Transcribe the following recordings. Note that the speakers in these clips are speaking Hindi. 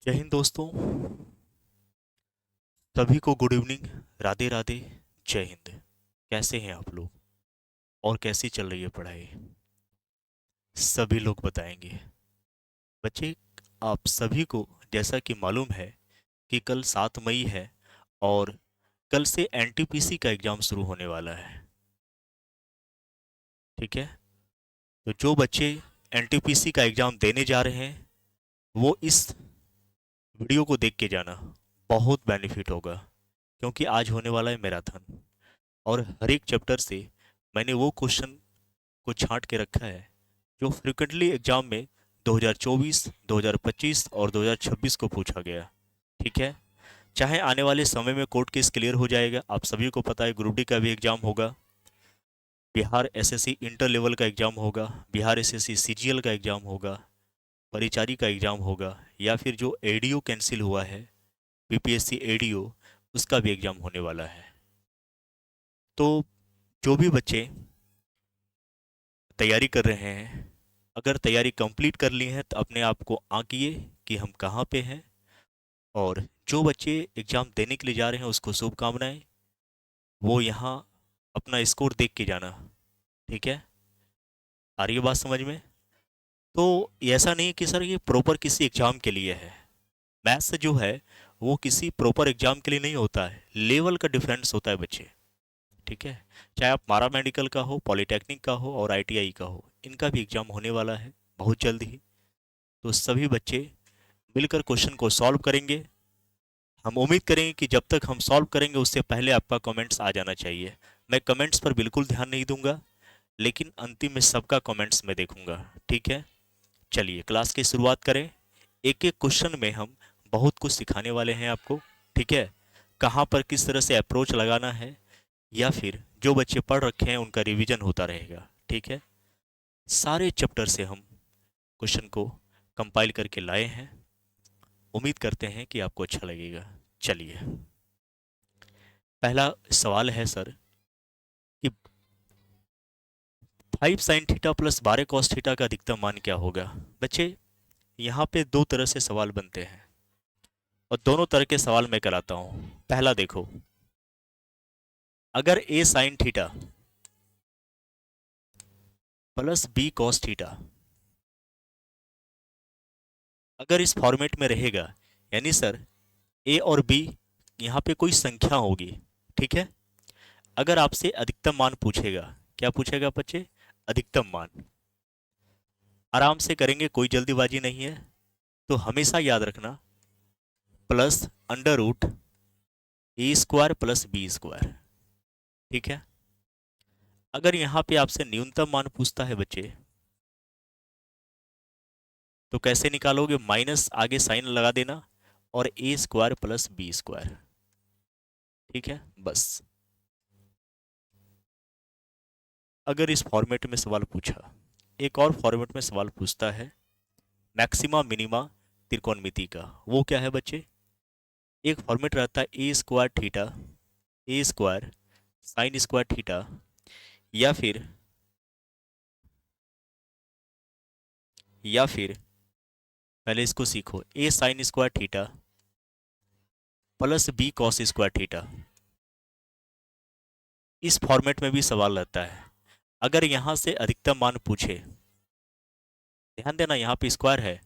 जय हिंद दोस्तों। सभी को गुड इवनिंग, राधे राधे, जय हिंद। कैसे हैं आप लोग और कैसी चल रही है पढ़ाई? सभी लोग बताएंगे। बच्चे, आप सभी को जैसा कि मालूम है कि कल 7 मई है और कल से एनटीपीसी का एग्ज़ाम शुरू होने वाला है। ठीक है, तो जो बच्चे एनटीपीसी का एग्ज़ाम देने जा रहे हैं वो इस वीडियो को देख के जाना, बहुत बेनिफिट होगा। क्योंकि आज होने वाला है मैराथन और हर एक चैप्टर से मैंने वो क्वेश्चन को छांट के रखा है जो फ्रिक्वेंटली एग्जाम में 2024, 2025 और 2026 को पूछा गया। ठीक है, चाहे आने वाले समय में कोर्ट केस क्लियर हो जाएगा। आप सभी को पता है ग्रुप डी का भी एग्जाम होगा, बिहार एसएससी इंटर लेवल का एग्जाम होगा, बिहार एसएससी सीजीएल का एग्जाम होगा, परिचारी का एग्जाम होगा, या फिर जो एडीओ कैंसिल हुआ है, बीपीएससी एडीओ, उसका भी एग्जाम होने वाला है। तो जो भी बच्चे तैयारी कर रहे हैं, अगर तैयारी कंप्लीट कर ली है तो अपने आप को आंकिए कि हम कहाँ पे हैं। और जो बच्चे एग्ज़ाम देने के लिए जा रहे हैं उसको शुभकामनाएं। वो यहाँ अपना स्कोर देख के जाना। ठीक है, आ रही है बात समझ में? तो ऐसा नहीं कि सर ये प्रॉपर किसी एग्ज़ाम के लिए है। मैथ्स जो है वो किसी प्रॉपर एग्ज़ाम के लिए नहीं होता है, लेवल का डिफरेंस होता है बच्चे। ठीक है, चाहे आप मारा मेडिकल का हो, पॉलिटेक्निक का हो और आईटीआई का हो, इनका भी एग्ज़ाम होने वाला है बहुत जल्द ही। तो सभी बच्चे मिलकर क्वेश्चन को सॉल्व करेंगे। हम उम्मीद करेंगे कि जब तक हम सॉल्व करेंगे उससे पहले आपका कमेंट्स आ जाना चाहिए। मैं कमेंट्स पर बिल्कुल ध्यान नहीं दूंगा, लेकिन अंतिम में सबका कमेंट्स मैं देखूंगा। ठीक है, चलिए क्लास की शुरुआत करें। एक एक क्वेश्चन में हम बहुत कुछ सिखाने वाले हैं आपको। ठीक है, कहाँ पर किस तरह से अप्रोच लगाना है, या फिर जो बच्चे पढ़ रखे हैं उनका रिवीजन होता रहेगा। ठीक है, सारे चैप्टर से हम क्वेश्चन को कंपाइल करके लाए हैं। उम्मीद करते हैं कि आपको अच्छा लगेगा। चलिए, पहला सवाल है सर कि 5 sign theta plus 12 cos theta का अधिकतम मान क्या होगा? बच्चे, यहाँ पे दो तरह से सवाल बनते हैं और दोनों तरह के सवाल मैं कराता हूँ। पहला देखो, अगर A sine theta plus B cos theta अगर इस फॉर्मेट में रहेगा, यानी सर ए और बी यहाँ पे कोई संख्या होगी। ठीक है, अगर आपसे अधिकतम मान पूछेगा, क्या पूछेगा बच्चे? अधिकतम मान। आराम से करेंगे, कोई जल्दीबाजी नहीं है। तो हमेशा याद रखना, प्लस अंडर रूट ए स्क्वायर प्लस बी स्क्वायर। ठीक है, अगर यहाँ पे आपसे न्यूनतम मान पूछता है बच्चे, तो कैसे निकालोगे? माइनस आगे साइन लगा देना और ए स्क्वायर प्लस बी स्क्वायर। ठीक है, बस। अगर इस फॉर्मेट में सवाल पूछा, एक और फॉर्मेट में सवाल पूछता है मैक्सिमा मिनिमा त्रिकोणमिति का, वो क्या है बच्चे? एक फॉर्मेट रहता है A square theta, A square sine square theta, या फिर पहले इसको सीखो, A sine square theta plus B cos square theta. इस फॉर्मेट में भी सवाल रहता है। अगर यहां से अधिकतम मान पूछे, ध्यान देना यहाँ पे स्क्वायर है,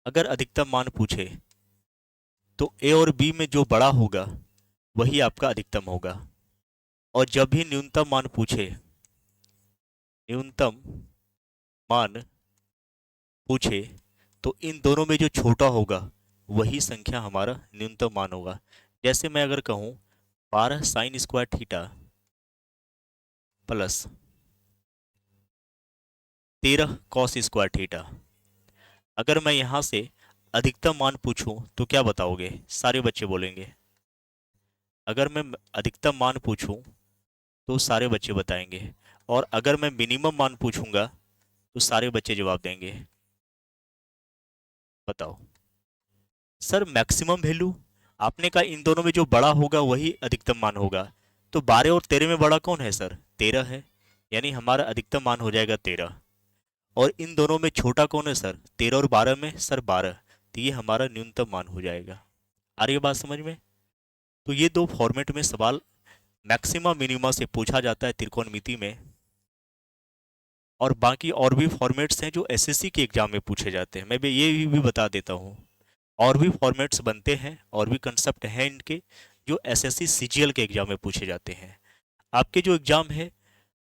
अगर अधिकतम मान पूछे तो ए और बी में जो बड़ा होगा वही आपका अधिकतम होगा। और जब भी न्यूनतम मान पूछे, न्यूनतम मान पूछे, तो इन दोनों में जो छोटा होगा वही संख्या हमारा न्यूनतम मान होगा। जैसे मैं अगर कहूँ 12 sign square theta plus 13 cos square theta, अगर मैं यहाँ से अधिकतम मान पूछूं तो क्या बताओगे? सारे बच्चे बोलेंगे। अगर मैं अधिकतम मान पूछूं तो सारे बच्चे बताएंगे, और अगर मैं मिनिमम मान पूछूंगा तो सारे बच्चे जवाब देंगे। बताओ सर, मैक्सिमम वैल्यू आपने कहा इन दोनों में जो बड़ा होगा वही अधिकतम मान होगा, तो 12 और 13 में बड़ा कौन है सर? 13 है, यानी हमारा अधिकतम मान हो जाएगा 13। और इन दोनों में छोटा कौन है सर? 13 और 12 में सर 12, तो ये हमारा न्यूनतम मान हो जाएगा। आ रही है बात समझ में? तो ये दो फॉर्मेट में सवाल मैक्सिमा मिनिमा से पूछा जाता है त्रिकोणमिति में, और बाकी और भी फॉर्मेट्स हैं जो एसएससी के एग्जाम में पूछे जाते हैं। मैं भी ये भी बता देता हूँ, और भी फॉर्मेट्स बनते हैं और भी कंसेप्ट हैं इनके जो एसएससी सीजीएल के एग्जाम में पूछे जाते हैं। आपके जो एग्जाम है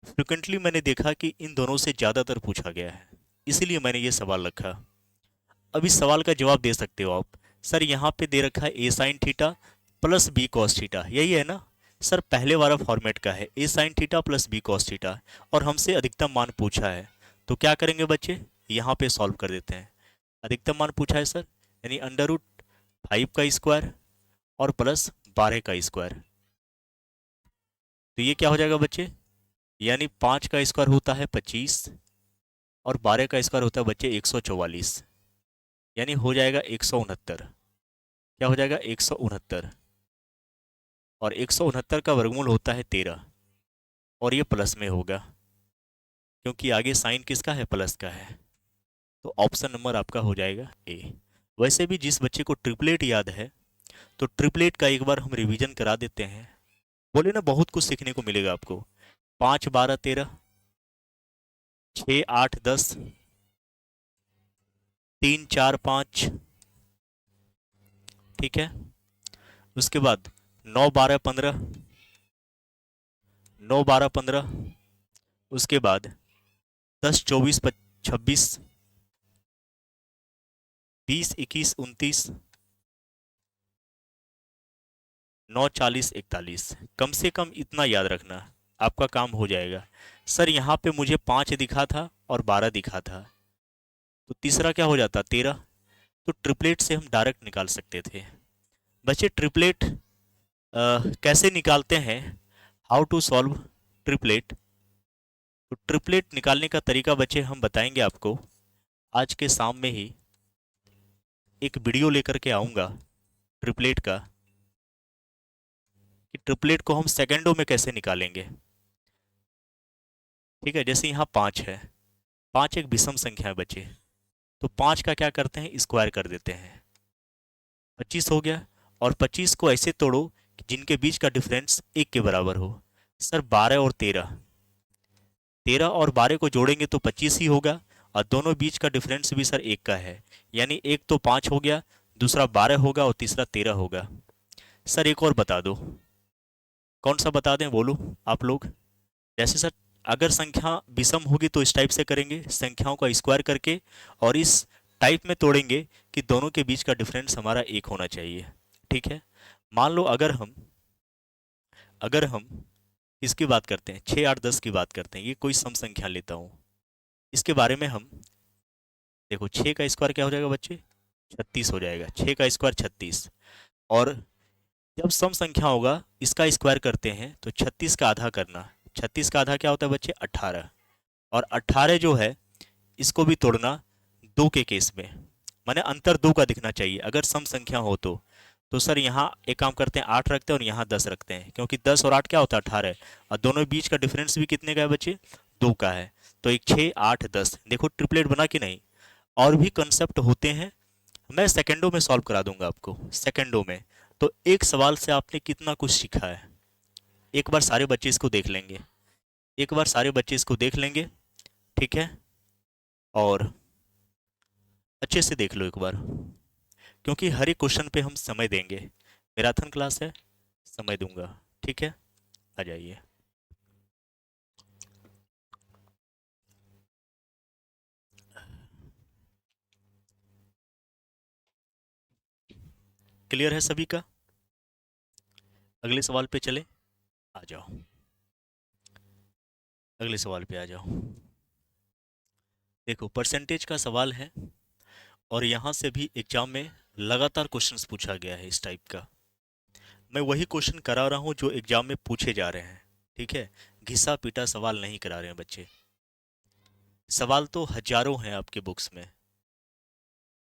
फ्रिक्वेंटली मैंने देखा कि इन दोनों से ज़्यादातर पूछा गया है, इसीलिए मैंने ये सवाल रखा। अब इस सवाल का जवाब दे सकते हो आप। सर यहाँ पे दे रखा है A sine theta plus B cos theta, यही है ना सर? पहले वाला फॉर्मेट का है A sine theta plus B cos theta, और हमसे अधिकतम मान पूछा है। तो क्या करेंगे बच्चे, यहाँ पे सॉल्व कर देते हैं। अधिकतम मान पूछा है सर, यानी अंडर रूट 5 का स्क्वायर और प्लस 12 का स्क्वायर। तो ये क्या हो जाएगा बच्चे, यानी 5 का स्क्वायर होता है 25 और 12 का स्क्वायर होता है बच्चे 144, यानी हो जाएगा 169। क्या हो जाएगा 169, और 169 का वर्गमूल होता है 13, और ये प्लस में होगा क्योंकि आगे साइन किसका है, प्लस का है। तो ऑप्शन नंबर आपका हो जाएगा ए। वैसे भी जिस बच्चे को ट्रिपलेट याद है तो ट्रिपलेट का एक बार हम रिवीजन करा देते हैं। बोले ना बहुत कुछ सीखने को मिलेगा आपको। 5 12 13, 6 8 10, 3 4 5, ठीक है। उसके बाद 9 12 15, 9 12 15, उसके बाद 10 24 26, 20 21 29, 9 40 41। कम से कम इतना याद रखना, आपका काम हो जाएगा। सर यहाँ पे मुझे 5 दिखा था और 12 दिखा था, तो तीसरा क्या हो जाता 13। तो ट्रिपलेट से हम डायरेक्ट निकाल सकते थे। बच्चे ट्रिपलेट कैसे निकालते हैं, हाउ टू सॉल्व ट्रिपलेट। तो ट्रिपलेट निकालने का तरीका बच्चे हम बताएंगे आपको। आज के शाम में ही एक वीडियो लेकर के आऊँगा ट्रिपलेट का, कि ट्रिपलेट को हम सेकंडों में कैसे निकालेंगे। ठीक है, जैसे यहाँ 5 है, 5 एक विषम संख्या है बच्चे, तो 5 का क्या करते हैं, स्क्वायर कर देते हैं, 25 हो गया। और 25 को ऐसे तोड़ो कि जिनके बीच का डिफरेंस 1 के बराबर हो। सर 12 और 13, 13 और 12 को जोड़ेंगे तो 25 ही होगा, और दोनों बीच का डिफरेंस भी सर 1 का है, यानी एक तो 5 हो गया, दूसरा 12 होगा और तीसरा 13 होगा। सर एक और बता दो, कौन सा बता दें बोलो आप लोग। जैसे सर अगर संख्या विषम होगी तो इस टाइप से करेंगे, संख्याओं का स्क्वायर करके, और इस टाइप में तोड़ेंगे कि दोनों के बीच का डिफरेंस हमारा 1 होना चाहिए। ठीक है, मान लो अगर हम इसकी बात करते हैं, 6 8 10 की बात करते हैं, ये कोई सम संख्या लेता हूँ, इसके बारे में हम देखो 6 का स्क्वायर क्या हो जाएगा बच्चे, 36 हो जाएगा, 6 का स्क्वायर 36। और जब सम संख्या होगा इसका स्क्वायर करते हैं तो 36 का आधा करना, 36 का आधा क्या होता है बच्चे 18, और 18 जो है इसको भी तोड़ना 2 के केस में, माने अंतर 2 का दिखना चाहिए अगर सम संख्या हो तो सर यहाँ एक काम करते हैं 8 रखते हैं और यहाँ 10 रखते हैं, क्योंकि 10 और 8 क्या होता है 18, और दोनों बीच का डिफरेंस भी कितने का है बच्चे, 2 का है। तो एक 6 8 10, देखो ट्रिपलेट बना कि नहीं। और भी कंसेप्ट होते हैं, मैं सेकंडों में सॉल्व करा दूंगा आपको, सेकंडों में। तो एक सवाल से आपने कितना कुछ सीखा है, एक बार सारे बच्चे इसको देख लेंगे, एक बार सारे बच्चे इसको देख लेंगे, ठीक है, और अच्छे से देख लो एक बार, क्योंकि हर एक क्वेश्चन पे हम समय देंगे। मैराथन क्लास है, समय दूंगा, ठीक है। आ जाइए। क्लियर है सभी का? अगले सवाल पे चले, आ जाओ, अगले सवाल पे आ जाओ। देखो परसेंटेज का सवाल है, और यहाँ से भी एग्जाम में लगातार क्वेश्चंस पूछा गया है इस टाइप का। मैं वही क्वेश्चन करा रहा हूँ जो एग्जाम में पूछे जा रहे हैं, ठीक है। घिसा पीटा सवाल नहीं करा रहे हैं बच्चे, सवाल तो हजारों हैं आपके बुक्स में।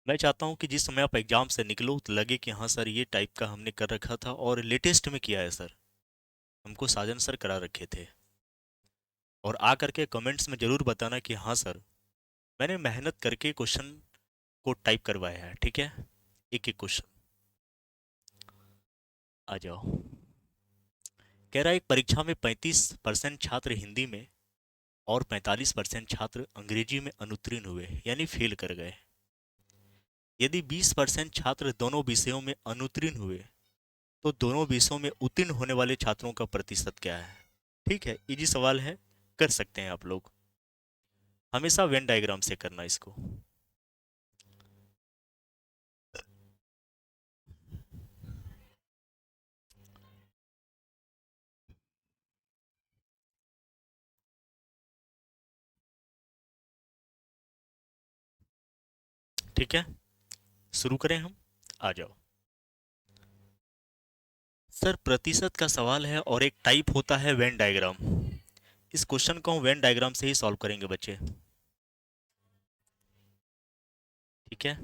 मैं चाहता हूँ कि जिस समय आप एग्जाम से निकलो तो लगे कि हाँ सर ये टाइप का हमने कर रखा था और लेटेस्ट में किया है सर, हमको साजन सर करा रखे थे। और आ करके कमेंट्स में ज़रूर बताना कि हाँ सर मैंने मेहनत करके क्वेश्चन को टाइप करवाया है, ठीक है। एक एक क्वेश्चन। आ जाओ। कह रहा है एक परीक्षा में 35% छात्र हिंदी में और 45% छात्र अंग्रेजी में अनुत्तीर्ण हुए यानी फेल कर गए। यदि 20% छात्र दोनों विषयों में अनुत्तीर्ण हुए तो दोनों विषयों में उत्तीर्ण होने वाले छात्रों का प्रतिशत क्या है? ठीक है, इजी सवाल है, कर सकते हैं आप लोग। हमेशा वेन डायग्राम से करना इसको। ठीक है, शुरू करें हम। आ जाओ। सर प्रतिशत का सवाल है और एक टाइप होता है वेन डायग्राम। इस क्वेश्चन को हम वेन डायग्राम से ही सॉल्व करेंगे बच्चे। ठीक है,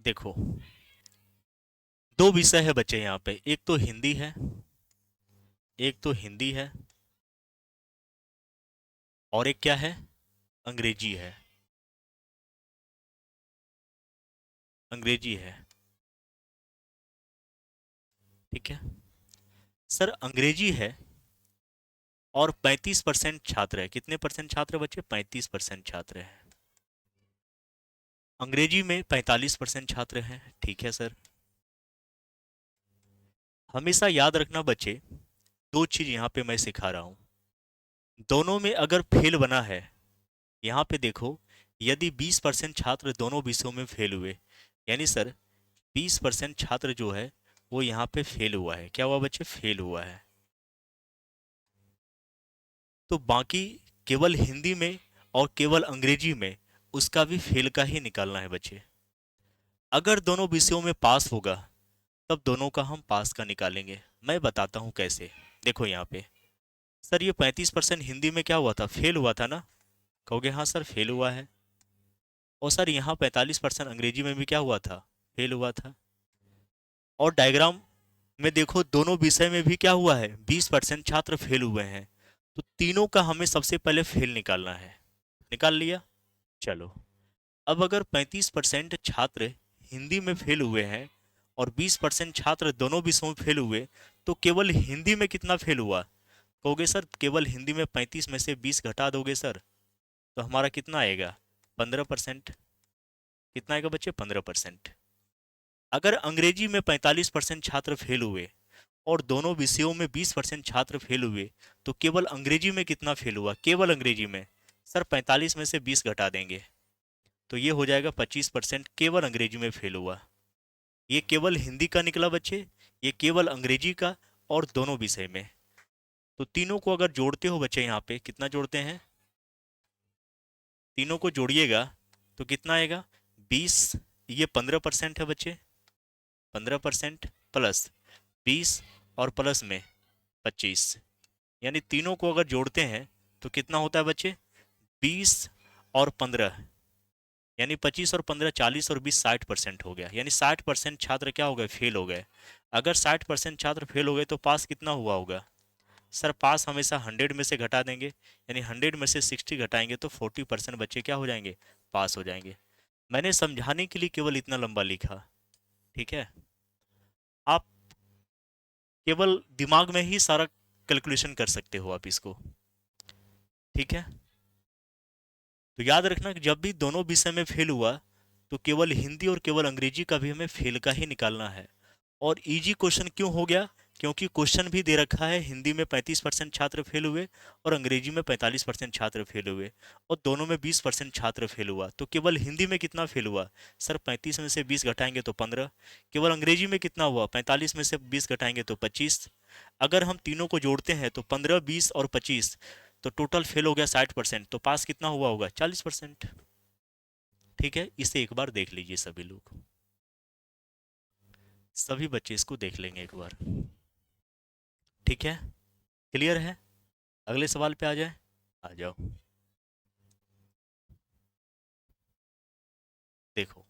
देखो दो विषय है बच्चे यहाँ पे, एक तो हिंदी है, एक तो हिंदी है और एक क्या है, अंग्रेजी है। अंग्रेजी है। ठीक है सर, अंग्रेजी है और 35% छात्र है। कितने परसेंट छात्र बच्चे? 35% छात्र है। अंग्रेजी में 45% छात्र हैं। ठीक है सर। हमेशा याद रखना बच्चे, दो चीज यहाँ पे मैं सिखा रहा हूँ। दोनों में अगर फेल बना है, यहाँ पे देखो, यदि 20% छात्र दोनों विषयों में फेल हुए, यानी सर 20% छात्र जो है वो यहाँ पे फेल हुआ है। क्या हुआ बच्चे? फेल हुआ है। तो बाकी केवल हिंदी में और केवल अंग्रेजी में उसका भी फेल का ही निकालना है बच्चे। अगर दोनों विषयों में पास होगा तब दोनों का हम पास का निकालेंगे। मैं बताता हूँ कैसे। देखो यहाँ पे सर, ये 35% हिंदी में क्या हुआ था? फेल हुआ था ना? कहोगे हाँ सर फेल हुआ है। और सर यहाँ 45% अंग्रेजी में भी क्या हुआ था? फेल हुआ था। और डायग्राम में देखो दोनों विषय में भी क्या हुआ है? 20% छात्र फेल हुए हैं। तो तीनों का हमें सबसे पहले फेल निकालना है। निकाल लिया? चलो, अब अगर 35% छात्र हिंदी में फेल हुए हैं और 20% छात्र दोनों विषयों में फेल हुए, तो केवल हिंदी में कितना फेल हुआ? कहोगे सर केवल हिंदी में 35 में से 20 घटा दोगे सर, तो हमारा कितना आएगा? 15%। कितना आएगा बच्चे? 15%। अगर अंग्रेजी में 45% छात्र फेल हुए और दोनों विषयों में 20% छात्र फेल हुए, तो केवल अंग्रेजी में कितना फेल हुआ? केवल अंग्रेजी में सर 45 में से 20 घटा देंगे तो ये हो जाएगा 25% केवल अंग्रेजी में फेल हुआ। ये केवल हिंदी का निकला बच्चे, ये केवल अंग्रेजी का और दोनों विषय में। तो तीनों को अगर जोड़ते हो बच्चे, यहाँ पे कितना जोड़ते हैं? तीनों को जोड़िएगा तो कितना आएगा? 20। ये 15% है बच्चे। 15% प्लस 20 और प्लस में 25, यानी तीनों को अगर जोड़ते हैं तो कितना होता है बच्चे? 20 और 15, यानी 25 और 15 40 और 20 60% हो गया। यानी 60% छात्र क्या हो गए? फेल हो गए। अगर 60% छात्र फेल हो गए तो पास कितना हुआ होगा? सर पास हमेशा 100 में से घटा देंगे, यानी 100 में से 60 घटाएंगे तो 40% बच्चे क्या हो जाएंगे? पास हो जाएंगे। मैंने समझाने के लिए केवल इतना लंबा लिखा। ठीक है, आप केवल दिमाग में ही सारा कैलकुलेशन कर सकते हो आप इसको। ठीक है, तो याद रखना कि जब भी दोनों विषय में फेल हुआ तो केवल हिंदी और केवल अंग्रेजी का भी हमें फेल का ही निकालना है। और इजी क्वेश्चन क्यों हो गया? क्योंकि क्वेश्चन भी दे रखा है, हिंदी में 35% छात्र फेल हुए और अंग्रेजी में 45% छात्र फेल हुए, और दोनों में 20% छात्र फेल हुआ। तो केवल हिंदी में कितना फेल हुआ? सर 35 में से 20 घटाएंगे तो 15। केवल अंग्रेजी में कितना हुआ? 45 में से 20 घटाएंगे तो 25। अगर हम तीनों को जोड़ते हैं तो 15, 20 और 25, तो टोटल फेल हो गया 60%। तो पास कितना हुआ होगा? 40%। ठीक है, इसे एक बार देख लीजिए सभी लोग, सभी बच्चे इसको देख लेंगे एक बार। ठीक है, क्लियर है? अगले सवाल पे आ जाए। आ जाओ। देखो,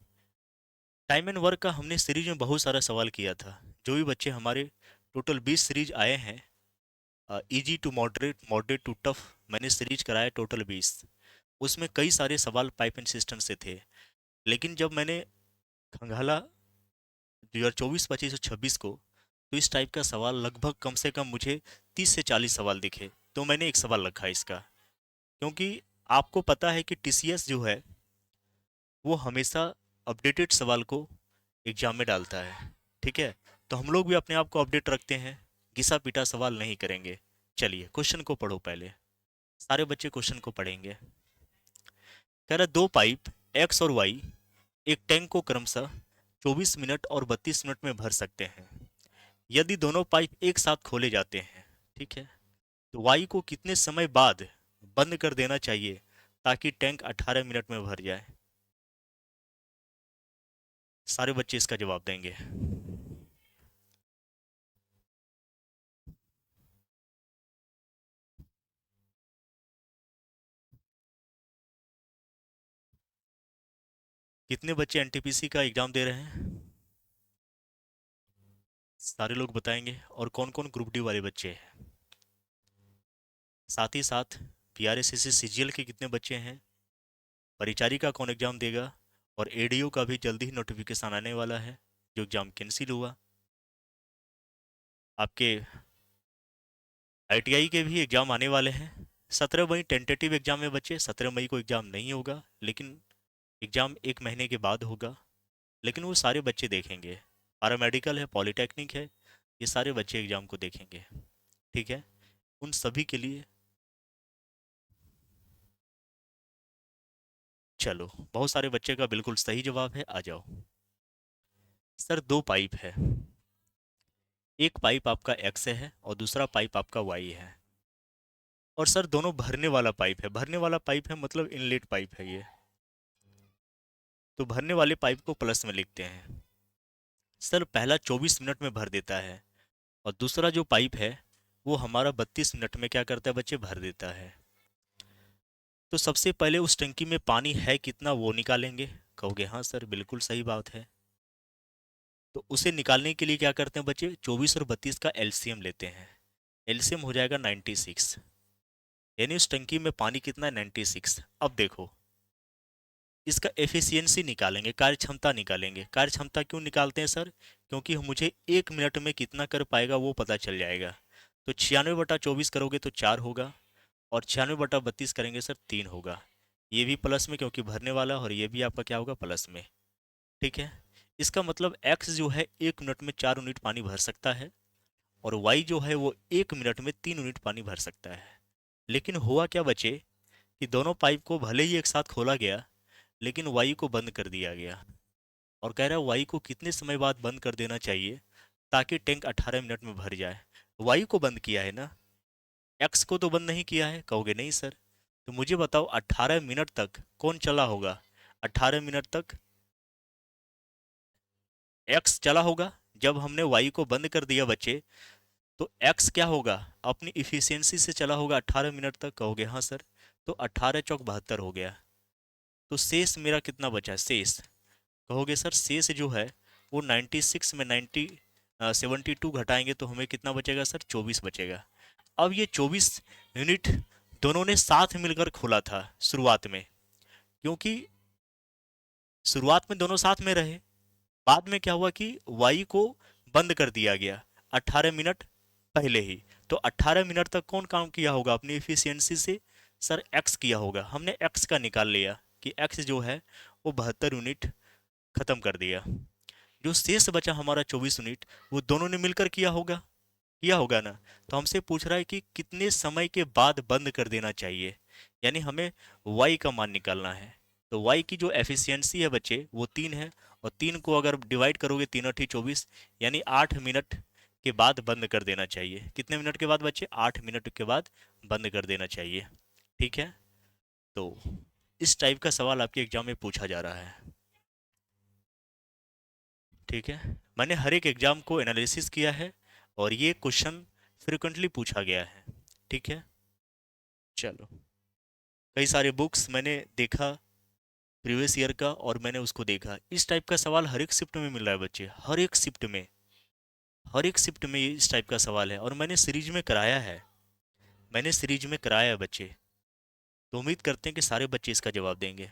टाइम एंड वर्क का हमने सीरीज में बहुत सारा सवाल किया था। जो भी बच्चे हमारे टोटल 20 सीरीज आए हैं easy to moderate, moderate to tough, मैंने सीरीज कराया टोटल 20। उसमें कई सारे सवाल पाइप एंड सिस्टम से थे, लेकिन जब मैंने खंगाला 2024, 25 और 26 को, तो इस टाइप का सवाल लगभग कम से कम मुझे 30 से 40 सवाल दिखे। तो मैंने एक सवाल रखा इसका, क्योंकि आपको पता है कि टीसीएस जो है वो हमेशा अपडेटेड सवाल को एग्जाम में डालता है। ठीक है, तो हम लोग भी अपने आप को अपडेट रखते हैं, घिसा पिटा सवाल नहीं करेंगे। चलिए क्वेश्चन को पढ़ो पहले, सारे बच्चे क्वेश्चन को पढ़ेंगे। कह रहा दो पाइप एक्स और वाई एक टैंक को क्रमशः 24 मिनट और 32 मिनट में भर सकते हैं। यदि दोनों पाइप एक साथ खोले जाते हैं, ठीक है, तो वाई को कितने समय बाद बंद कर देना चाहिए ताकि टैंक 18 मिनट में भर जाए? सारे बच्चे इसका जवाब देंगे। कितने बच्चे एनटीपीसी का एग्जाम दे रहे हैं? सारे लोग बताएंगे। और कौन कौन ग्रुप डी वाले बच्चे हैं? साथ ही साथ पीआरएसएससी सीजीएल के कितने बच्चे हैं? परिचारिका कौन एग्जाम देगा? और एडीओ का भी जल्दी ही नोटिफिकेशन आने वाला है, जो एग्जाम कैंसिल हुआ। आपके आईटीआई के भी एग्जाम आने वाले हैं। 17 मई टेंटेटिव एग्जाम में बच्चे, 17 मई को एग्जाम नहीं होगा, लेकिन एग्जाम एक महीने के बाद होगा। लेकिन वो सारे बच्चे देखेंगे, पैरामेडिकल है, पॉलिटेक्निक है, ये सारे बच्चे एग्जाम को देखेंगे। ठीक है, उन सभी के लिए चलो, बहुत सारे बच्चे का बिल्कुल सही जवाब है, आ जाओ। सर दो पाइप है, एक पाइप आपका एक्स है और दूसरा पाइप आपका वाई है। और सर दोनों भरने वाला पाइप है, भरने वाला पाइप है मतलब इनलेट पाइप है ये, तो भरने वाले पाइप को प्लस में लिखते हैं। सर पहला 24 मिनट में भर देता है, और दूसरा जो पाइप है वो हमारा 32 मिनट में क्या करता है बच्चे, भर देता है। तो सबसे पहले उस टंकी में पानी है कितना वो निकालेंगे। कहोगे हाँ सर बिल्कुल सही बात है। तो उसे निकालने के लिए क्या करते हैं बच्चे, 24 और 32 का एलसीएम लेते हैं। एलसीएम हो जाएगा 96, यानी उस टंकी में पानी कितना है, 96। अब देखो, इसका एफिशिएंसी निकालेंगे, कार्य क्षमता निकालेंगे। कार्य क्षमता क्यों निकालते हैं सर, क्योंकि मुझे 1 मिनट में कितना कर पाएगा वो पता चल जाएगा। तो 96/24 करोगे तो 4 होगा, और 96/32 करेंगे सर 3 होगा। ये भी प्लस में क्योंकि भरने वाला, और ये भी आपका क्या होगा, प्लस में। ठीक है, इसका मतलब एक्स जो है 1 मिनट में 4 यूनिट पानी भर सकता है, और वाई जो है वो 1 मिनट में 3 यूनिट पानी भर सकता है। लेकिन हुआ क्या बचे, कि दोनों पाइप को भले ही एक साथ खोला गया, लेकिन वाई को बंद कर दिया गया। और कह रहा है वाई को कितने समय बाद बंद कर देना चाहिए ताकि टैंक 18 मिनट में भर जाए। वाई को बंद किया है ना, एक्स को तो बंद नहीं किया है। कहोगे नहीं सर, तो मुझे बताओ 18 मिनट तक कौन चला होगा? 18 मिनट तक एक्स चला होगा। जब हमने वाई को बंद कर दिया बच्चे, तो एक्स क्या होगा, अपनी इफिशियंसी से चला होगा 18 मिनट तक। कहोगे हाँ सर, तो 18 चौक 72 हो गया। तो शेष मेरा कितना बचा, शेष कहोगे सर, शेष जो है वो 96 में 72 घटाएंगे तो हमें कितना बचेगा सर, 24 बचेगा। अब ये 24 यूनिट दोनों ने साथ मिलकर खोला था शुरुआत में, क्योंकि शुरुआत में दोनों साथ में रहे। बाद में क्या हुआ कि वाई को बंद कर दिया गया 18 मिनट पहले ही। तो 18 मिनट तक कौन काम किया होगा अपनी इफिशियंसी से, सर एक्स किया होगा। हमने एक्स का निकाल लिया कि एक्स जो है वो 72 यूनिट खत्म कर दिया। जो शेष बचा हमारा 24 यूनिट, वो दोनों ने मिलकर किया होगा ना। तो हमसे पूछ रहा है कि कितने समय के बाद बंद कर देना चाहिए, यानी हमें y का मान निकालना है। तो y की जो एफिशिएंसी है बच्चे वो 3 है, और 3 को अगर डिवाइड करोगे 3 8 24, यानी 8 मिनट के बाद बंद कर देना चाहिए। कितने मिनट के बाद बच्चे, 8 मिनट के बाद बंद कर देना चाहिए। ठीक है, तो इस टाइप का सवाल आपके एग्जाम में पूछा जा रहा है। ठीक है, मैंने हर एक एग्जाम को एनालिसिस किया है, और ये क्वेश्चन फ्रिक्वेंटली पूछा गया है। ठीक है, चलो, कई सारे बुक्स मैंने देखा प्रीवियस ईयर का, और मैंने उसको देखा। इस टाइप का सवाल हर एक शिफ्ट में मिल रहा है बच्चे, हर एक शिफ्ट में, हर एक शिफ्ट में ये इस टाइप का सवाल है, और मैंने सीरीज में कराया है। मैंने सीरीज में कराया है बच्चे, तो उम्मीद करते हैं कि सारे बच्चे इसका जवाब देंगे।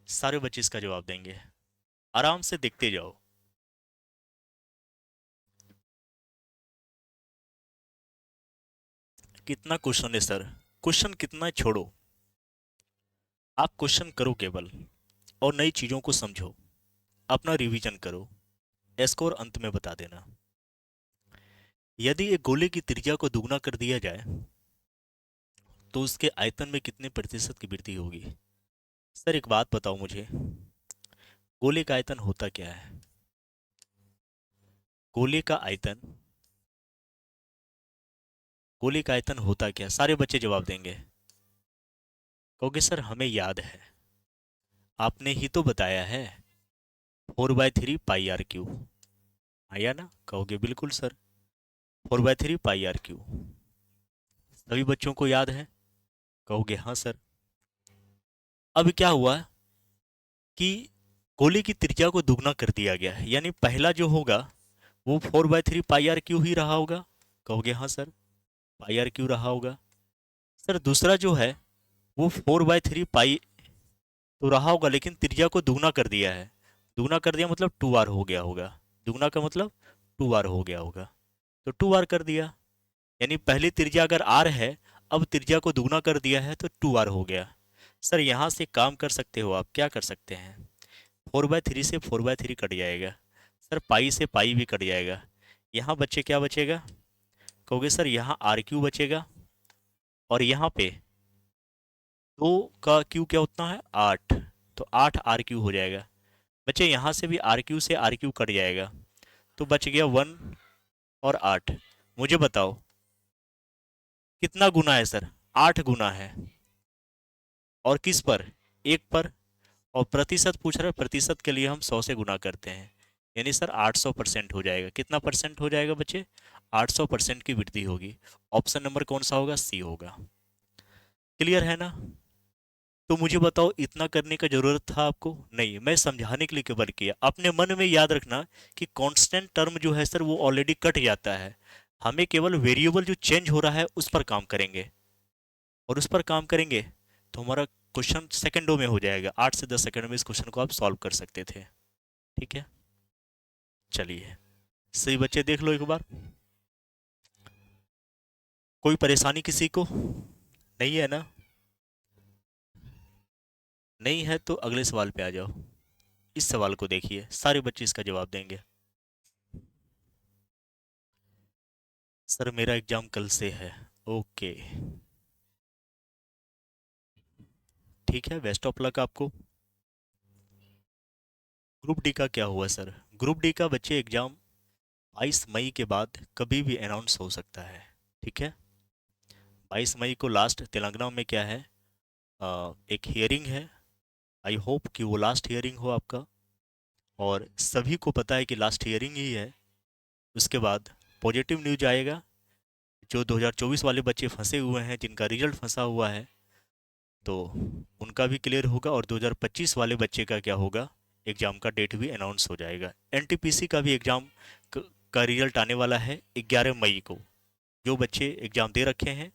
सारे बच्चे इसका जवाब देंगे। आराम से देखते जाओ। कितना क्वेश्चन है सर? क्वेश्चन कितना है छोड़ो, आप क्वेश्चन करो केवल, और नई चीजों को समझो, अपना रिवीजन करो, स्कोर अंत में बता देना। यदि एक गोले की त्रिज्या को दुगना कर दिया जाए तो उसके आयतन में कितने प्रतिशत की वृद्धि होगी? सर एक बात बताओ मुझे, गोले का आयतन होता क्या है? गोले का आयतन, गोले का आयतन होता क्या? सारे बच्चे जवाब देंगे। कहोगे सर हमें याद है, आपने ही तो बताया है, 4/3 πr क्यू। आया ना? कहोगे बिल्कुल सर, 4/3 πr क्यू। सभी बच्चों को याद है? कहोगे हाँ सर। अब क्या हुआ कि गोले की त्रिज्या को दुगना कर दिया गया है, यानी पहला जो होगा वो 4/3 πr क्यू ही रहा होगा। कहोगे हाँ सर, πr क्यू रहा होगा। सर दूसरा जो है वो 4/3 पाई तो रहा होगा, लेकिन त्रिज्या को दुगना कर दिया है। दुगना कर दिया मतलब 2r हो गया होगा। दुगना का मतलब 2r हो गया होगा, तो 2r कर दिया। यानी पहली त्रिज्या अगर r है, अब त्रिज्या को दुगना कर दिया है तो 2r हो गया। सर यहाँ से काम कर सकते हो आप, क्या कर सकते हैं, 4/3 से 4/3 कट जाएगा। सर पाई से पाई भी कट जाएगा। यहाँ बच्चे क्या बचेगा? कहोगे सर यहाँ r क्यू बचेगा, और यहाँ पे 2 का क्यू क्या उतना है, 8, तो 8 r क्यू हो जाएगा। बच्चे यहाँ से भी r क्यू से r क्यू कट जाएगा, तो बच गया 1 और 8। मुझे बताओ कितना गुना है सर? 8 गुना है। और किस पर? 1 पर। और प्रतिशत पूछ रहे हैं, प्रतिशत के लिए हम 100 से गुना करते हैं, यानी सर 800% हो जाएगा। कितना परसेंट हो जाएगा बच्चे? 800% की वृद्धि होगी। ऑप्शन नंबर कौन सा होगा? सी होगा। क्लियर है ना? तो मुझे बताओ इतना करने का जरूरत था आपको? नहीं, मैं समझाने के लिए केवल किया। अपने मन में याद रखना कि कांस्टेंट टर्म जो है सर वो ऑलरेडी कट जाता है, हमें केवल वेरिएबल जो चेंज हो रहा है उस पर काम करेंगे, और उस पर काम करेंगे तो हमारा क्वेश्चन सेकंडों में हो जाएगा। 8 से 10 सेकंड में इस क्वेश्चन को आप सॉल्व कर सकते थे। ठीक है, चलिए सही बच्चे देख लो एक बार। कोई परेशानी किसी को नहीं है ना? नहीं है तो अगले सवाल पे आ जाओ। इस सवाल को देखिए, सारे बच्चे इसका जवाब देंगे। सर मेरा एग्जाम कल से है। ओके, ठीक है, बेस्ट ऑफ लक आपको। ग्रुप डी का क्या हुआ सर? ग्रुप डी का बच्चे एग्जाम 22 मई के बाद कभी भी अनाउंस हो सकता है। ठीक है, 22 मई को लास्ट तेलंगाना में क्या है, एक हियरिंग है। आई होप कि वो लास्ट हियरिंग हो आपका, और सभी को पता है कि लास्ट हियरिंग ही है। उसके बाद पॉजिटिव न्यूज आएगा। जो 2024 वाले बच्चे फंसे हुए हैं, जिनका रिजल्ट फंसा हुआ है, तो उनका भी क्लियर होगा, और 2025 वाले बच्चे का क्या होगा, एग्ज़ाम का डेट भी अनाउंस हो जाएगा। एनटीपीसी का भी एग्ज़ाम का रिजल्ट आने वाला है 11 मई को। जो बच्चे एग्ज़ाम दे रखे हैं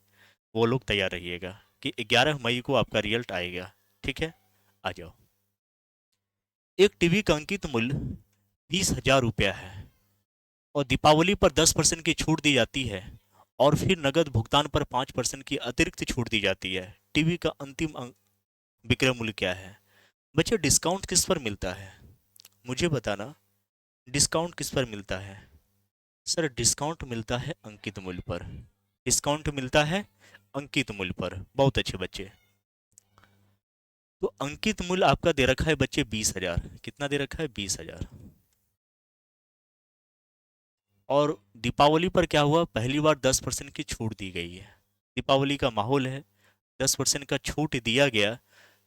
वो लोग तैयार रहिएगा कि 11 मई को आपका रिजल्ट आएगा। ठीक है, आ जाओ। एक टीवी का अंकित मूल्य 20,000 रुपया है, और दीपावली पर 10% की छूट दी जाती है, और फिर नगद भुगतान पर 5% की अतिरिक्त छूट दी जाती है। टीवी का अंतिम विक्रय मूल्य क्या है? बच्चे डिस्काउंट किस पर मिलता है? मुझे बताना, डिस्काउंट किस पर मिलता है? सर डिस्काउंट मिलता है अंकित मूल्य पर। डिस्काउंट मिलता है अंकित मूल्य पर। बहुत अच्छे बच्चे। तो अंकित मूल्य आपका दे रखा है बच्चे 20,000। कितना दे रखा है? 20,000। और दीपावली पर क्या हुआ, पहली बार 10% की छूट दी गई है। दीपावली का माहौल है, 10% का छूट दिया गया,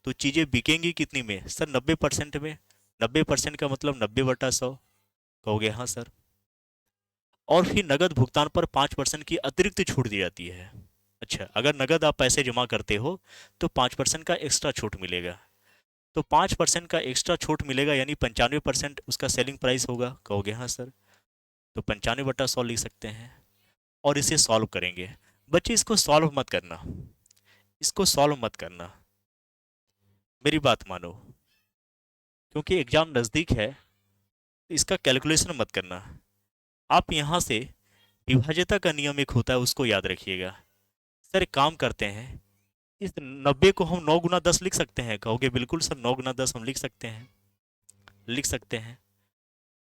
तो चीज़ें बिकेंगी कितनी में सर? 90% में। 90% का मतलब 90/100। कहोगे हाँ सर। और फिर नगद भुगतान पर 5% की अतिरिक्त छूट दी जाती है। अच्छा, अगर नगद आप पैसे जमा करते हो तो 5% का एक्स्ट्रा छूट मिलेगा। तो 5% का एक्स्ट्रा छूट मिलेगा, यानी 95% उसका सेलिंग प्राइस होगा। कहोगे हाँ सर, तो 95/100 लिख सकते हैं। और इसे सॉल्व करेंगे। बच्चे इसको सॉल्व मत करना, इसको सॉल्व मत करना, मेरी बात मानो, क्योंकि एग्जाम नज़दीक है, तो इसका कैलकुलेशन मत करना। आप यहाँ से विभाज्यता का नियम एक होता है, उसको याद रखिएगा। सर एक काम करते हैं, इस 90 को हम 9 × 10 लिख सकते हैं। कहोगे बिल्कुल सर, 9 × 10 हम लिख सकते हैं, लिख सकते हैं।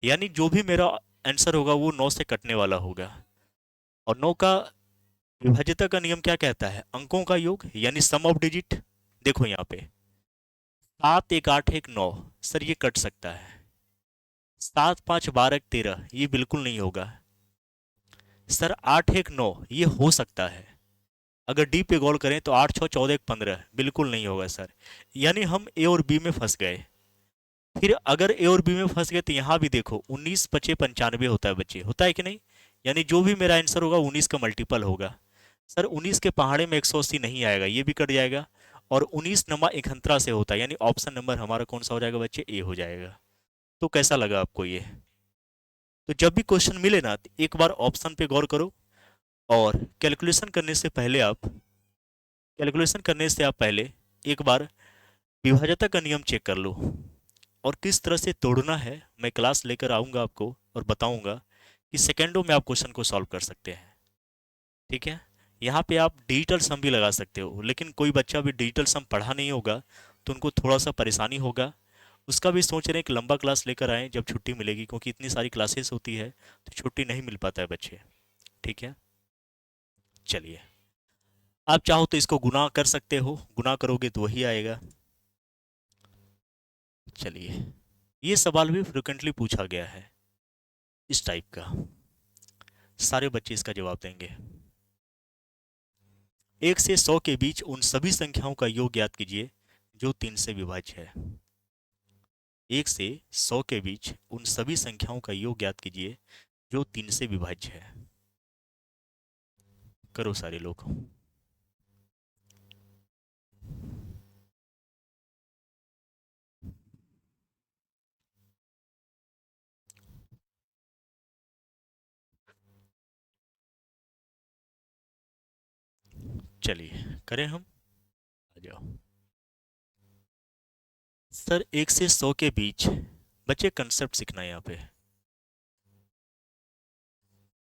यानी जो भी मेरा आंसर होगा वो 9 से कटने वाला होगा। और 9 का विभाज्यता का नियम क्या कहता है? अंकों का योग, यानी सम ऑफ डिजिट। देखो यहाँ पे 7 1 8 1 9, सर ये कट सकता है। 7 5 12 13, ये बिल्कुल नहीं होगा। सर 8 1 9, ये हो सकता है। अगर डी पे गौर करें तो 8 6 14 1 15, बिल्कुल नहीं होगा सर। यानी हम ए और बी में फंस गए। फिर अगर ए और बी में फंस गए तो यहाँ भी देखो 19 25 95 होता है बच्चे, होता है कि नहीं? यानी जो भी मेरा आंसर होगा 19 का मल्टीपल होगा। सर 19 के पहाड़े में 180 नहीं आएगा, ये भी कट जाएगा। और 19 नमा इकहत्तरा से होता है, यानी ऑप्शन नंबर हमारा कौन सा हो जाएगा बच्चे? ए हो जाएगा। तो कैसा लगा आपको ये? तो जब भी क्वेश्चन मिले ना, तो एक बार ऑप्शन पे गौर करो, और कैलकुलेशन करने से आप पहले एक बार विभाज्यता का नियम चेक कर लो। और किस तरह से तोड़ना है मैं क्लास लेकर आऊँगा आपको, और बताऊँगा कि सेकेंडों में आप क्वेश्चन को सॉल्व कर सकते हैं। ठीक है? यहाँ पे आप डिजिटल सम भी लगा सकते हो, लेकिन कोई बच्चा भी डिजिटल सम पढ़ा नहीं होगा तो उनको थोड़ा सा परेशानी होगा। उसका भी सोच रहे हैं कि लंबा क्लास लेकर आएँ जब छुट्टी मिलेगी, क्योंकि इतनी सारी क्लासेस होती है तो छुट्टी नहीं मिल पाता है बच्चे। ठीक है, चलिए। आप चाहो तो इसको गुना कर सकते हो, गुना करोगे तो वही आएगा। चलिए, ये सवाल भी फ्रिक्वेंटली पूछा गया है इस टाइप का, सारे बच्चे इसका जवाब देंगे। 1 से 100 के बीच उन सभी संख्याओं का योग ज्ञात कीजिए जो 3 से विभाज्य है। 1 से 100 के बीच उन सभी संख्याओं का योग ज्ञात कीजिए जो 3 से विभाज्य है। करो सारे लोग। चलिए करें हम, आ जाओ। सर 1 से 100 के बीच, बच्चे कंसेप्ट सीखना है यहाँ पे।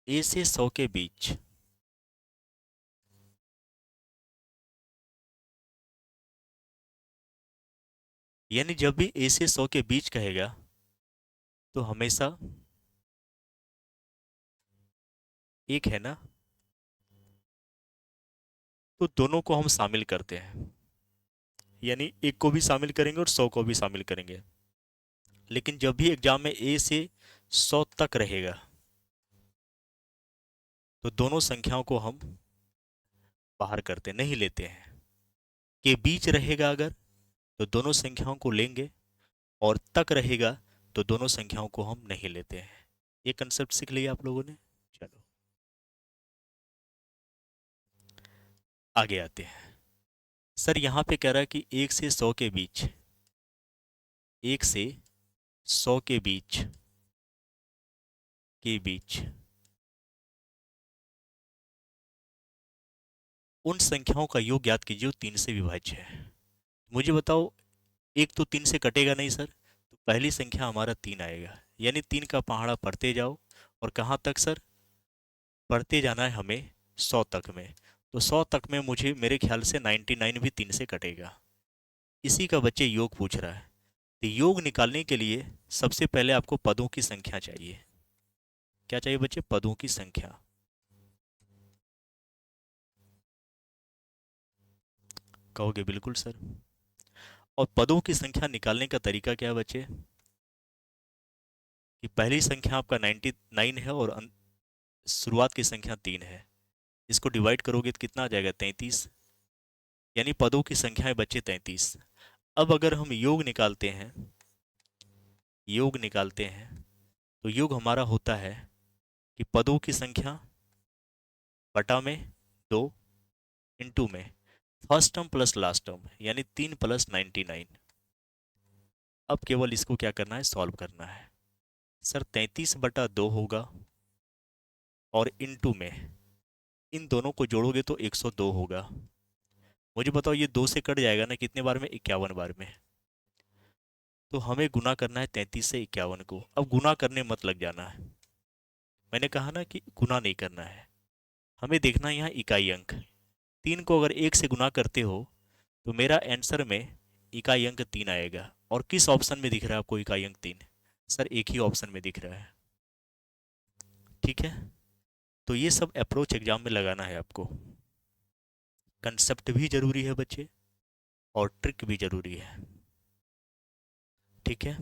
ए से 100 के बीच, यानी जब भी ए से 100 के बीच कहेगा तो हमेशा एक है ना, तो दोनों को हम शामिल करते हैं, यानी एक को भी शामिल करेंगे और 100 को भी शामिल करेंगे। लेकिन जब भी एग्जाम में ए से 100 तक रहेगा तो दोनों संख्याओं को हम बाहर करते नहीं लेते हैं। के बीच रहेगा अगर तो दोनों संख्याओं को लेंगे, और तक रहेगा तो दोनों संख्याओं को हम नहीं लेते हैं। ये कंसेप्ट सीख लिया आप लोगों ने। चलो आगे आते हैं। सर यहाँ पे कह रहा है कि 1 से 100 के बीच, 1 से 100 के बीच, के बीच उन संख्याओं का योग ज्ञात कीजिए जो 3 से विभाज्य है। मुझे बताओ, एक तो 3 से कटेगा नहीं सर, तो पहली संख्या हमारा 3 आएगा, यानी 3 का पहाड़ा पढ़ते जाओ। और कहाँ तक सर? पढ़ते जाना है हमें 100 तक में। तो 100 तक में मुझे मेरे ख्याल से 99 भी 3 से कटेगा। इसी का बच्चे योग पूछ रहा है। तो योग निकालने के लिए सबसे पहले आपको पदों की संख्या चाहिए। क्या चाहिए बच्चे? पदों की संख्या। कहोगे बिल्कुल सर। और पदों की संख्या निकालने का तरीका क्या है बच्चे? कि पहली संख्या आपका 99 है और शुरुआत की संख्या 3 है। इसको डिवाइड करोगे तो कितना आ जाएगा? 33। यानी पदों की संख्या है बच्चे 33। अब अगर हम योग निकालते हैं, योग निकालते हैं, तो योग हमारा होता है कि पदों की संख्या बटा में 2 इंटू में first term plus last term, यानी 3 + 99। अब केवल इसको क्या करना है? सॉल्व करना है। सर 33/2 होगा, और इंटू में इन दोनों को जोड़ोगे तो 102 होगा। मुझे बताओ ये 2 से कट जाएगा ना कितने बार में? 51 बार में। तो हमें गुना करना है 33 से 51 को। अब गुना करने मत लग जाना है, मैंने कहा ना कि गुना नहीं करना है, हमें देखना है यहाँ इकाई अंक। 3 को अगर 1 से गुना करते हो तो मेरा आंसर में इकाई अंक 3 आएगा। और किस ऑप्शन में दिख रहा है आपको इकाई अंक 3? सर एक ही ऑप्शन में दिख रहा है। ठीक है, तो ये सब अप्रोच एग्जाम में लगाना है आपको। कंसेप्ट भी जरूरी है बच्चे, और ट्रिक भी जरूरी है। ठीक है,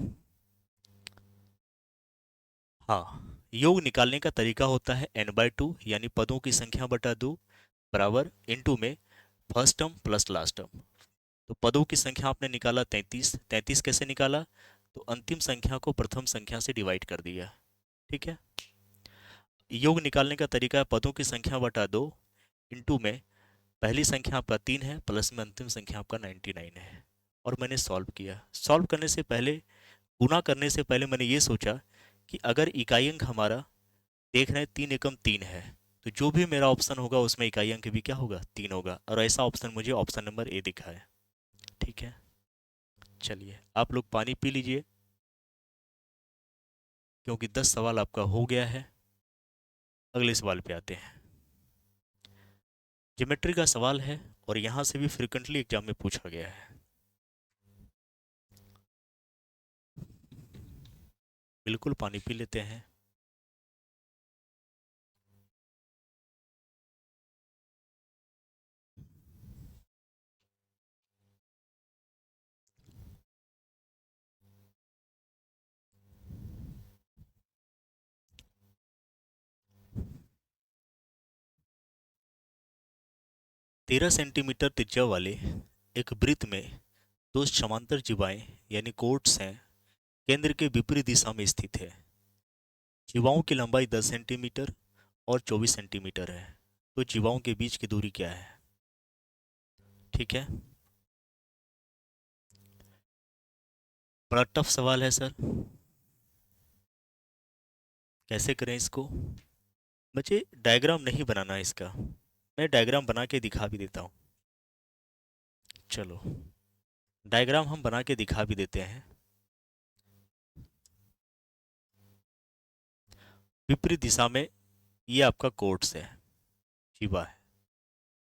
हाँ, योग निकालने का तरीका होता है n/2, यानी पदों की संख्या बटा 2 बराबर इनटू में first term plus last term. तो पदों की संख्या आपने निकाला 33, 33 कैसे निकाला? तो अंतिम संख्या को प्रथम संख्या से डिवाइड कर दिया। ठीक है, योग निकालने का तरीका है पदों की संख्या बटा 2 इंटू में पहली संख्या आपका 3 है प्लस में अंतिम संख्या आपका 99 है। और मैंने सॉल्व किया। सॉल्व करने से पहले, गुना करने से पहले मैंने ये सोचा कि अगर इकाई अंक हमारा देख रहे हैं 3 एकम 3 है, तो जो भी मेरा ऑप्शन होगा उसमें इकाई अंक भी क्या होगा? 3 होगा। और ऐसा ऑप्शन मुझे ऑप्शन नंबर ए दिखा है। ठीक है, चलिए आप लोग पानी पी लीजिए, क्योंकि 10 सवाल आपका हो गया है। अगले सवाल पे आते हैं। ज्योमेट्री का सवाल है और यहाँ से भी फ्रिक्वेंटली एग्जाम में पूछा गया है। बिल्कुल पानी पी लेते हैं। तेरह सेंटीमीटर त्रिज्या वाले एक वृत्त में दो समांतर जीवाएं यानी कोर्ट्स हैं, केंद्र के विपरीत दिशा में स्थित है। जीवाओं की लंबाई 10 सेंटीमीटर और 24 सेंटीमीटर है। तो जीवाओं के बीच की दूरी क्या है? ठीक है, बड़ा टफ सवाल है सर, कैसे करें इसको? मुझे डायग्राम नहीं बनाना है इसका, मैं डायग्राम बना के दिखा भी देता हूँ। चलो डायग्राम हम बना के दिखा भी देते हैं। विपरीत दिशा में ये आपका कोर्ट्स है, जीवा है।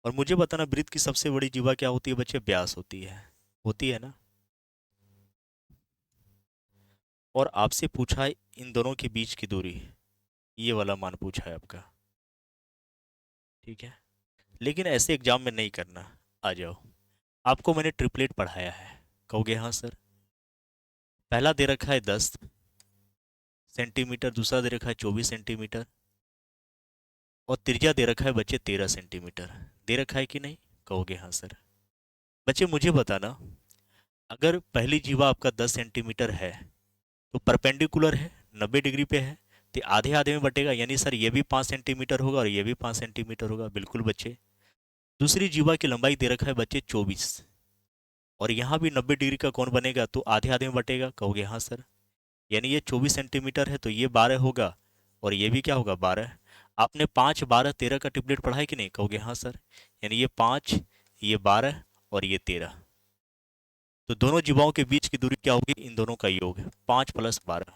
और मुझे बताना वृत्त की सबसे बड़ी जीवा क्या होती है बच्चे? व्यास होती है ना? और आपसे पूछा है इन दोनों के बीच की दूरी, ये वाला मान पूछा है आपका। ठीक है, लेकिन ऐसे एग्जाम में नहीं करना। आ जाओ, आपको मैंने ट्रिपलेट पढ़ाया है, कहोगे हाँ सर। पहला दे रखा है 10 सेंटीमीटर, दूसरा दे रखा है 24 सेंटीमीटर, और त्रिज्या दे रखा है बच्चे 13 सेंटीमीटर। दे रखा है कि नहीं? कहोगे हाँ सर। बच्चे मुझे बताना, अगर पहली जीवा आपका 10 सेंटीमीटर है तो परपेंडिकुलर है, 90 डिग्री पे है, तो आधे आधे में बटेगा, यानी सर ये भी 5 सेंटीमीटर होगा और ये भी 5 सेंटीमीटर होगा। बिल्कुल बच्चे। दूसरी जीवा की लंबाई दे रखा है बच्चे 24, और यहाँ भी 90 डिग्री का कोण बनेगा, तो आधे आधे में बटेगा। कहोगे हाँ सर। यानी ये 24 सेंटीमीटर है तो ये 12 होगा, और ये भी क्या होगा? 12। आपने 5, 12, 13 का ट्रिपलेट पढ़ा है कि नहीं? कहोगे हाँ सर। यानी ये 5, ये 12 और ये 13। तो दोनों जीवाओं के बीच की दूरी क्या होगी? इन दोनों का योग, 5 + 12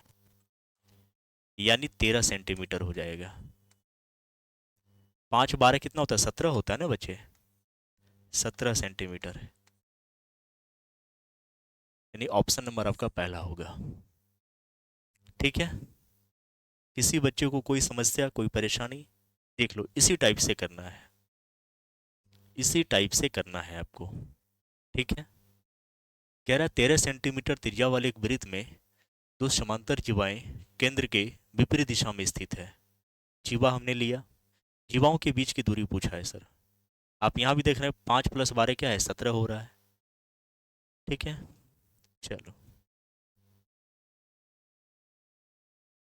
यानी 13 सेंटीमीटर हो जाएगा। 5, 12 कितना होता है? 17 होता है ना बच्चे? 17 सेंटीमीटर, यानी ऑप्शन नंबर आपका पहला होगा। ठीक है, किसी बच्चे को कोई समस्या, कोई परेशानी? देख लो, इसी टाइप से करना है, इसी टाइप से करना है आपको। ठीक है, कह रहा है 13 सेंटीमीटर त्रिज्या वाले एक वृत्त में दो समांतर जीवाएं केंद्र के विपरीत दिशा में स्थित है। जीवा हमने लिया, जीवाओं के बीच की दूरी पूछा है सर। आप यहाँ भी देख रहे हैं 5 + 12 क्या है? 17 हो रहा है। ठीक है, चलो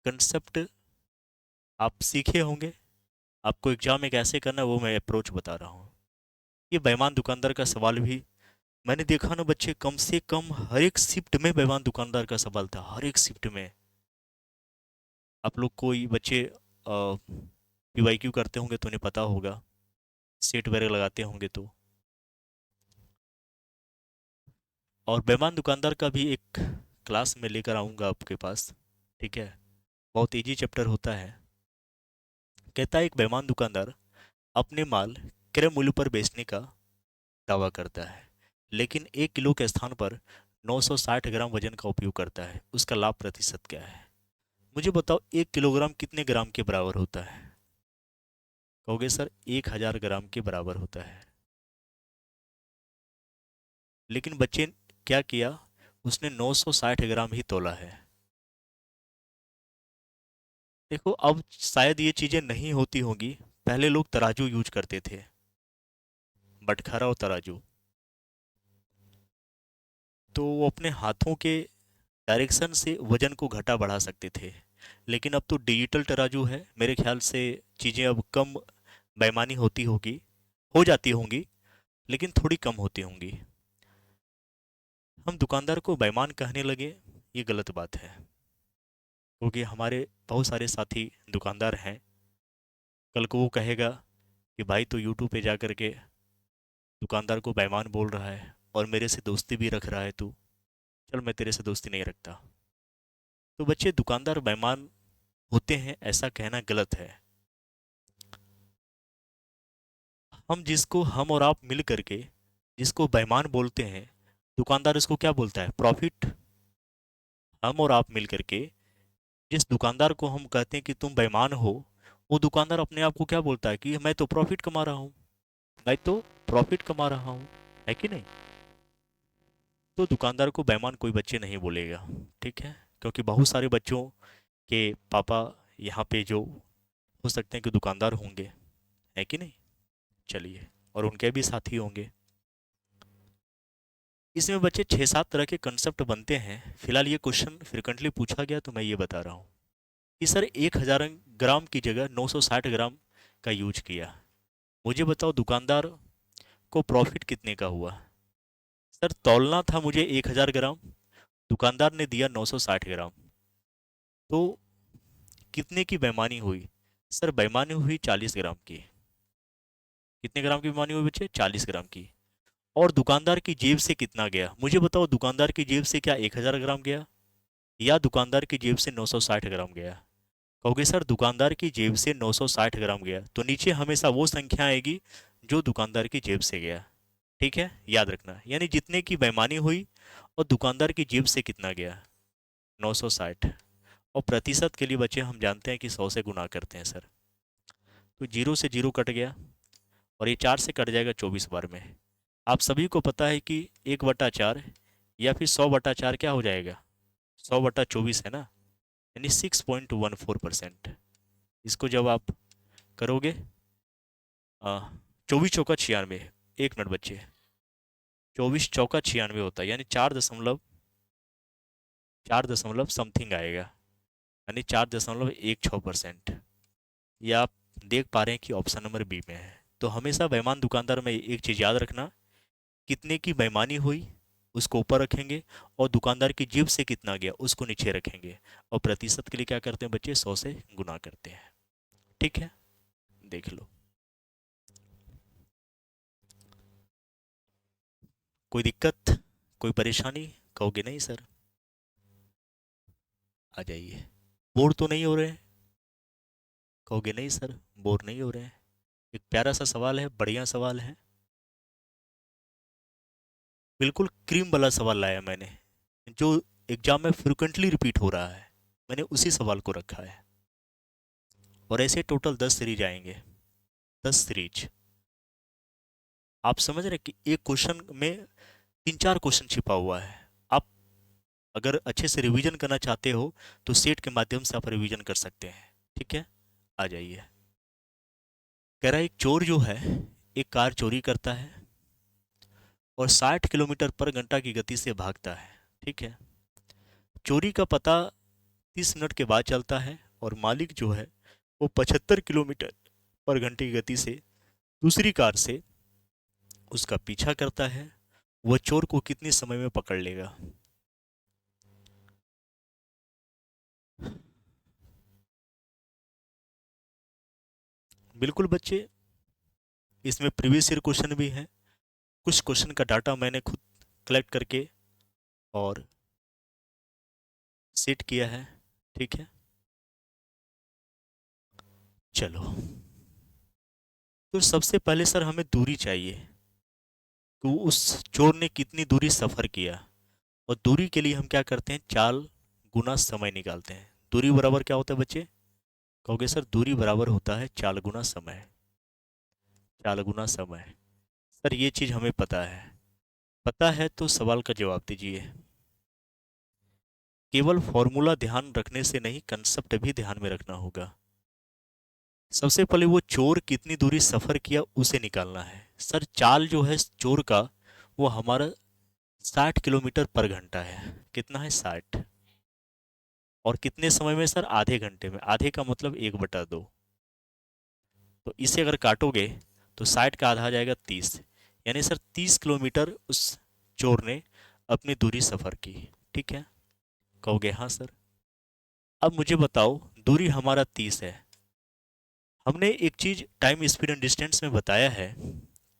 कंसेप्ट आप सीखे होंगे, आपको एग्जाम में कैसे करना है वो मैं अप्रोच बता रहा हूँ। ये बेईमान दुकानदार का सवाल भी मैंने देखा ना बच्चे, कम से कम हर एक शिफ्ट में बेईमान दुकानदार का सवाल था, हर एक शिफ्ट में। आप लोग कोई बच्चे PYQ करते होंगे तो उन्हें पता होगा। सेट वगैरह लगाते होंगे तो। और बेईमान दुकानदार का भी एक क्लास में लेकर आऊँगा आपके पास, ठीक है। बहुत इजी चैप्टर होता है। कहता है एक बेईमान दुकानदार अपने माल क्रय मूल्य पर बेचने का दावा करता है, लेकिन 1 किलो के स्थान पर 960 ग्राम वजन का उपयोग करता है। उसका लाभ प्रतिशत क्या है? मुझे बताओ 1 किलोग्राम कितने ग्राम के बराबर होता है? कहोगे सर 1000 ग्राम के बराबर होता है। लेकिन बच्चे क्या किया, उसने 960 ग्राम ही तोला है। देखो अब शायद ये चीज़ें नहीं होती होंगी, पहले लोग तराजू यूज करते थे, बटखरा और तराजू। तो वो अपने हाथों के डायरेक्शन से वजन को घटा बढ़ा सकते थे। लेकिन अब तो डिजिटल तराजू है, मेरे ख्याल से चीज़ें अब कम बेईमानी होती होगी, हो जाती होंगी, लेकिन थोड़ी कम होती होंगी। हम दुकानदार को बेईमान कहने लगे, ये गलत बात है, क्योंकि हमारे बहुत सारे साथी दुकानदार हैं। कल को वो कहेगा कि भाई तो यूट्यूब पे जा कर के दुकानदार को बेईमान बोल रहा है और मेरे से दोस्ती भी रख रहा है तू, चल मैं तेरे से दोस्ती नहीं रखता। तो बच्चे दुकानदार बेईमान होते हैं ऐसा कहना गलत है। हम और आप मिल करके जिसको बेईमान बोलते हैं, दुकानदार इसको क्या बोलता है? प्रॉफिट। हम और आप मिल करके जिस दुकानदार को हम कहते हैं कि तुम बेईमान हो, वो दुकानदार अपने आप को क्या बोलता है कि मैं तो प्रॉफिट कमा रहा हूँ, मैं तो प्रॉफिट कमा रहा हूँ, है कि नहीं? तो दुकानदार को बेईमान कोई बच्चे नहीं बोलेगा, ठीक है। क्योंकि बहुत सारे बच्चों के पापा यहाँ पे जो हो सकते हैं कि दुकानदार होंगे, है कि नहीं? चलिए, और उनके भी साथी होंगे। इसमें बच्चे 6-7 तरह के कंसेप्ट बनते हैं। फिलहाल ये क्वेश्चन फ्रिक्वेंटली पूछा गया तो मैं ये बता रहा हूँ कि सर 1000 ग्राम की जगह 960 ग्राम का यूज किया। मुझे बताओ दुकानदार को प्रॉफिट कितने का हुआ? सर तौलना था मुझे 1000 ग्राम, दुकानदार ने दिया 960 ग्राम, तो कितने की बेईमानी हुई? सर बेईमानी हुई 40 ग्राम की। कितने ग्राम की बेईमानी हुई बच्चे? 40 ग्राम की। और दुकानदार की जेब से कितना गया? मुझे बताओ दुकानदार की जेब से क्या 1000 ग्राम गया या दुकानदार की जेब से 960 ग्राम गया? कहोगे सर दुकानदार की जेब से 960 ग्राम गया, तो नीचे हमेशा वो संख्या आएगी जो दुकानदार की जेब से गया, ठीक है, याद रखना। यानी जितने की बेईमानी हुई और दुकानदार की जेब से कितना गया, 960। और प्रतिशत के लिए बच्चे हम जानते हैं कि 100 से गुना करते हैं सर। तो 0 से 0 कट गया और ये 4 से कट जाएगा 24 बार में। आप सभी को पता है कि 1/4 या फिर 100/4 क्या हो जाएगा? 100/24 है ना, यानी 6.14%। इसको जब आप करोगे 24 चौका 96, 1 मिनट बच्चे, 24 चौका 96 होता है, यानी 4 दशमलव समथिंग आएगा, यानी 4.16%। ये आप देख पा रहे हैं कि ऑप्शन नंबर बी में है। तो हमेशा बेईमान दुकानदार में एक चीज़ याद रखना, कितने की बेईमानी हुई उसको ऊपर रखेंगे और दुकानदार की जेब से कितना गया उसको नीचे रखेंगे, और प्रतिशत के लिए क्या करते हैं बच्चे? 100 से गुना करते हैं, ठीक है। देख लो, कोई दिक्कत, कोई परेशानी? कहोगे नहीं सर, आ जाइए। बोर तो नहीं हो रहे हैं? कहोगे नहीं सर, बोर नहीं हो रहे हैं। एक प्यारा सा सवाल है, बढ़िया सवाल है, बिल्कुल क्रीम वाला सवाल लाया मैंने, जो एग्जाम में फ्रिक्वेंटली रिपीट हो रहा है, मैंने उसी सवाल को रखा है। और ऐसे टोटल 10 सीरीज आएंगे, 10 सीरीज। आप समझ रहे हैं कि एक क्वेश्चन में 3-4 क्वेश्चन छिपा हुआ है। आप अगर अच्छे से रिवीजन करना चाहते हो तो सेट के माध्यम से आप रिवीजन कर सकते हैं, ठीक है। आ जाइए। कह रहा है एक चोर जो है एक कार चोरी करता है और 60 किलोमीटर पर घंटा की गति से भागता है, ठीक है। चोरी का पता 30 मिनट के बाद चलता है और मालिक जो है वो 75 किलोमीटर पर घंटे की गति से दूसरी कार से उसका पीछा करता है। वह चोर को कितने समय में पकड़ लेगा? बिल्कुल बच्चे, इसमें प्रीवियस ईयर क्वेश्चन भी है, कुछ क्वेश्चन का डाटा मैंने खुद कलेक्ट करके और सेट किया है। ठीक है, चलो। तो सबसे पहले सर हमें दूरी चाहिए, तो उस चोर ने कितनी दूरी सफ़र किया, और दूरी के लिए हम क्या करते हैं, चाल गुना समय निकालते हैं। दूरी बराबर क्या होता है बच्चे, कहोगे सर दूरी बराबर होता है चाल गुना समय। चाल गुना समय, सर ये चीज़ हमें पता है। पता है तो सवाल का जवाब दीजिए। केवल फॉर्मूला ध्यान रखने से नहीं, कंसेप्ट भी ध्यान में रखना होगा। सबसे पहले वो चोर कितनी दूरी सफ़र किया उसे निकालना है। सर चाल जो है चोर का, वो हमारा 60 किलोमीटर पर घंटा है। कितना है, 60। और कितने समय में सर, आधे घंटे में। आधे का मतलब 1/2। तो इसे अगर काटोगे तो 60 का आधा आ जाएगा 30, यानी सर 30 किलोमीटर उस चोर ने अपनी दूरी सफ़र की। ठीक है, कहोगे हाँ सर। अब मुझे बताओ, दूरी हमारा 30 है। हमने एक चीज़ टाइम स्पीड एंड डिस्टेंस में बताया है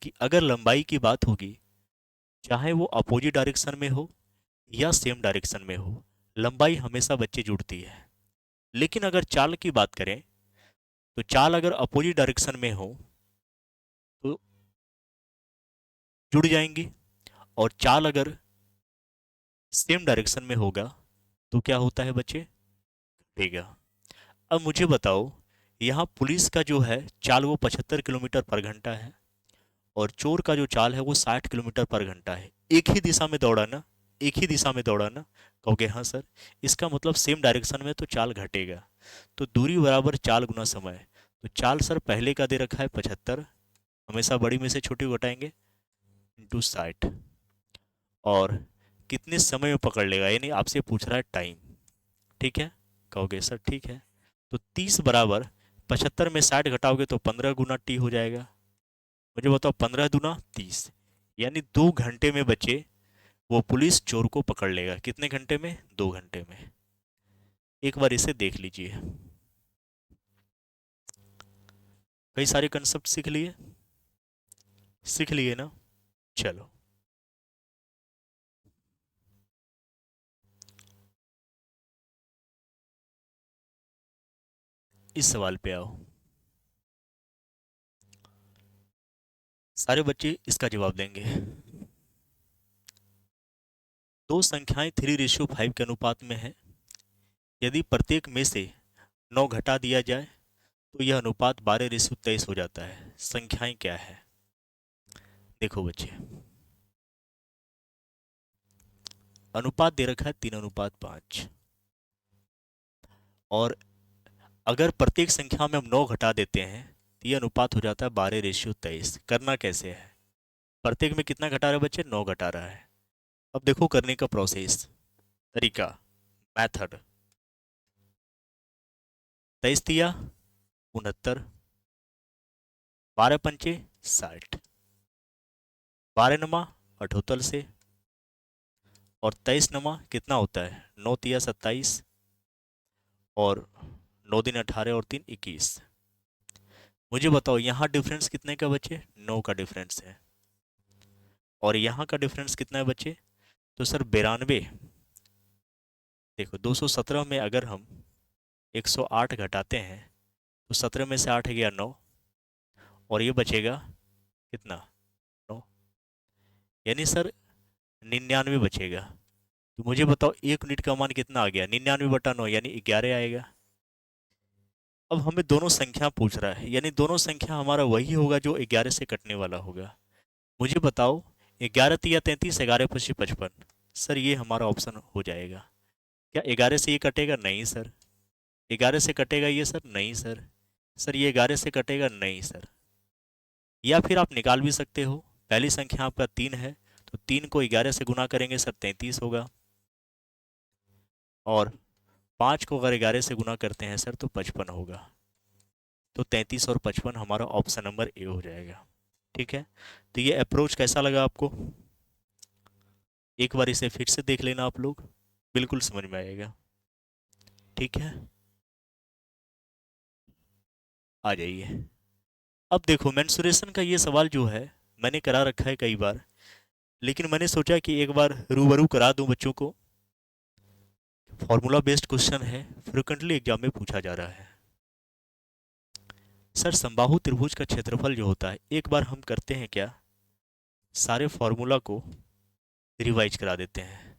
कि अगर लंबाई की बात होगी, चाहे वो अपोजिट डायरेक्शन में हो या सेम डायरेक्शन में हो, लंबाई हमेशा बच्चे जुड़ती है। लेकिन अगर चाल की बात करें, तो चाल अगर अपोजिट डायरेक्शन में हो तो जुड़ जाएंगी, और चाल अगर सेम डायरेक्शन में होगा तो क्या होता है बच्चे, घटेगा। अब मुझे बताओ, यहाँ पुलिस का जो है चाल वो 75 किलोमीटर पर घंटा है, और चोर का जो चाल है वो 60 किलोमीटर पर घंटा है। एक ही दिशा में दौड़ा ना, एक ही दिशा में दौड़ा ना, कहोगे हाँ सर। इसका मतलब सेम डायरेक्शन में तो चाल घटेगा। तो दूरी बराबर चाल गुना समय। तो चाल सर पहले का दे रखा है 75, हमेशा बड़ी में से छोटी को घटाएंगे, इंटू 60। और कितने समय में पकड़ लेगा, यानी आपसे पूछ रहा है टाइम। ठीक है, कहोगे सर ठीक है। तो 30 बराबर 75 में 60 घटाओगे तो 15 गुना टी हो जाएगा। मुझे बताओ, 15 दूना 30, यानी 2 घंटे में बच्चे वो पुलिस चोर को पकड़ लेगा। कितने घंटे में, 2 घंटे में। एक बार इसे देख लीजिए। कई सारे कंसेप्ट सीख लिए, सीख लिए ना। चलो, इस सवाल पे आओ। सारे बच्चे इसका जवाब देंगे। दो संख्याएं 3:5 के अनुपात में है। यदि प्रत्येक में से 9 घटा दिया जाए तो यह अनुपात 12:23 हो जाता है। संख्याएं क्या है, देखो बच्चे, अनुपात दे रखा है 3:5, और अगर प्रत्येक संख्या में हम 9 घटा देते हैं तो यह अनुपात हो जाता है 12:23। करना कैसे है, प्रत्येक में कितना घटा रहा है बच्चे, 9 घटा रहा है। अब देखो करने का प्रोसेस, तरीका, मेथड। 23 तिया 69, 12 पंचे 60, 12 नमा 78 से, और 23 नमा कितना होता है, 9 तिया 27, और 9 दिन 18 और 3 21। मुझे बताओ यहाँ डिफरेंस कितने का बच्चे, 9 का डिफरेंस है। और यहाँ का डिफरेंस कितना है बच्चे, तो सर 92। देखो 217 में अगर हम 108 घटाते हैं तो 17 में से 8 गया 9, और ये बचेगा कितना, 9, यानी सर 99 बचेगा। तो मुझे बताओ 1 यूनिट का मान कितना आ गया, 99/9 यानी 11 आएगा। अब हमें दोनों संख्या पूछ रहा है, यानी दोनों संख्या हमारा वही होगा जो 11 से कटने वाला होगा। मुझे बताओ, 11 तिया 33, 11 × 55 55। सर ये हमारा ऑप्शन हो जाएगा। क्या 11 से ये कटेगा, नहीं सर। 11 से कटेगा ये, सर नहीं सर। सर ये 11 से कटेगा, नहीं सर। या फिर आप निकाल भी सकते हो, पहली संख्या आपका 3 है, तो 3 को 11 से गुना करेंगे सर 33 होगा, और 5 को अगर 11 से गुना करते हैं सर तो 55 होगा। तो 33 और 55 हमारा ऑप्शन नंबर ए हो जाएगा। ठीक है, तो ये अप्रोच कैसा लगा आपको, एक बार इसे फिर से देख लेना आप लोग, बिल्कुल समझ में आएगा। ठीक है, आ जाइए। अब देखो मेंसुरेशन का ये सवाल जो है मैंने करा रखा है कई बार, लेकिन मैंने सोचा कि एक बार रूबरू करा दूं बच्चों को। फॉर्मूला बेस्ड क्वेश्चन है, फ्रिक्वेंटली एग्जाम में पूछा जा रहा है। सर समबाहु त्रिभुज का क्षेत्रफल जो होता है, एक बार हम करते हैं क्या, सारे फॉर्मूला को रिवाइज करा देते हैं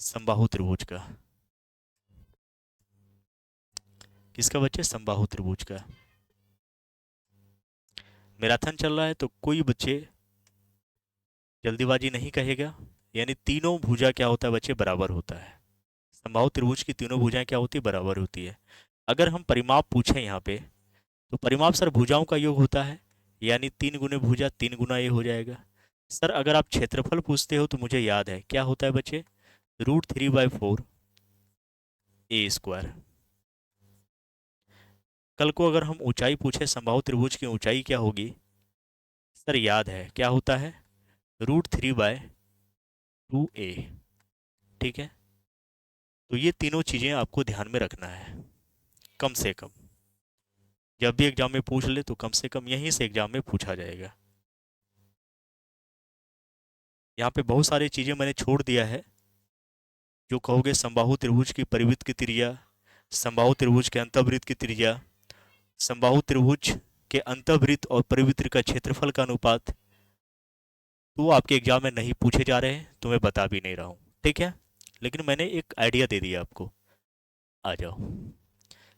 समबाहु त्रिभुज का। किसका बच्चे, समबाहु त्रिभुज का। मैराथन चल रहा है तो कोई बच्चे जल्दीबाजी नहीं कहेगा। यानी तीनों भुजा क्या होता है बच्चे, बराबर होता है। समबाहु त्रिभुज की तीनों भुजाएं क्या होती है, बराबर होती है। अगर हम परिमाप पूछें यहाँ पे, तो परिमाप सर भुजाओं का योग होता है, यानी 3 गुने भुजा 3 गुना ए हो जाएगा। सर अगर आप क्षेत्रफल पूछते हो तो मुझे याद है क्या होता है बच्चे, √3/4 ए स्क्वायर। कल को अगर हम ऊंचाई पूछे, समबाहु त्रिभुज की ऊंचाई क्या होगी, सर याद है क्या होता है, √3/2a। ठीक है, तो ये तीनों चीज़ें आपको ध्यान में रखना है कम से कम। जब भी एग्जाम में पूछ ले तो कम से कम यहीं से एग्जाम में पूछा जाएगा। यहाँ पे बहुत सारी चीज़ें मैंने छोड़ दिया है, जो कहोगे समबाहु त्रिभुज की परिवृत्त की त्रिज्या, समबाहु त्रिभुज के अंतःवृत्त की त्रिज्या, समबाहु त्रिभुज के अंतःवृत्त और परिवृत्त का क्षेत्रफल का अनुपात, तो वो आपके एग्जाम में नहीं पूछे जा रहे हैं, तो मैं बता भी नहीं रहा हूँ। ठीक है, लेकिन मैंने एक आइडिया दे दिया आपको। आ जाओ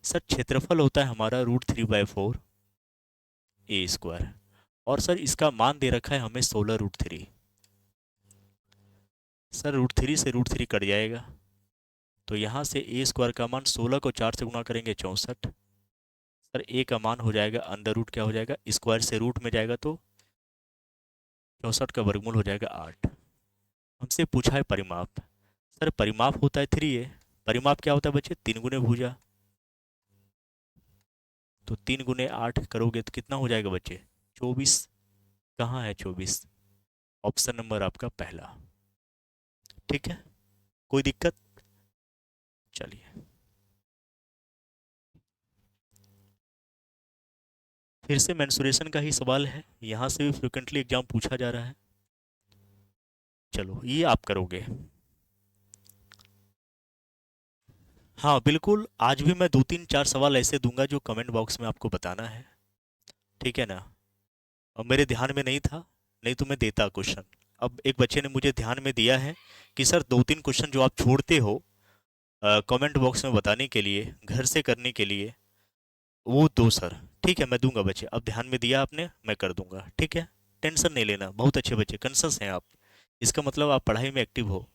सर, क्षेत्रफल होता है हमारा √3/4 ए स्क्वायर, और सर इसका मान दे रखा है हमें 16√3। सर √3 से √3 कट जाएगा, तो यहाँ से ए स्क्वायर का मान 16 को 4 से गुना करेंगे 64। सर ए का मान हो जाएगा अंडर रूट, क्या हो जाएगा, स्क्वायर से रूट में जाएगा तो 64 का वर्गमूल हो जाएगा 8। हमसे पूछा है परिमाप। सर परिमाप होता है 3a। परिमाप क्या होता है बच्चे, 3 गुने भुजा। तो 3 गुने 8 करोगे तो कितना हो जाएगा बच्चे, 24। कहाँ है 24, ऑप्शन नंबर आपका पहला। ठीक है, कोई दिक्कत, चलिए फिर से मेंसुरेशन का ही सवाल है, यहाँ से भी फ्रिक्वेंटली एग्जाम पूछा जा रहा है। चलो ये आप करोगे। हाँ बिल्कुल, आज भी मैं 2 3 4 सवाल ऐसे दूंगा जो कमेंट बॉक्स में आपको बताना है। ठीक है ना, और मेरे ध्यान में नहीं था, नहीं तो मैं देता क्वेश्चन। अब एक बच्चे ने मुझे ध्यान में दिया है कि सर 2 3 क्वेश्चन जो आप छोड़ते हो कमेंट बॉक्स में बताने के लिए, घर से करने के लिए, वो दो सर। ठीक है मैं दूंगा बच्चे, अब ध्यान में दिया आपने, मैं कर दूंगा। ठीक है, टेंशन नहीं लेना, बहुत अच्छे बच्चे, कंसस हैं आप, इसका मतलब आप पढ़ाई में एक्टिव हो।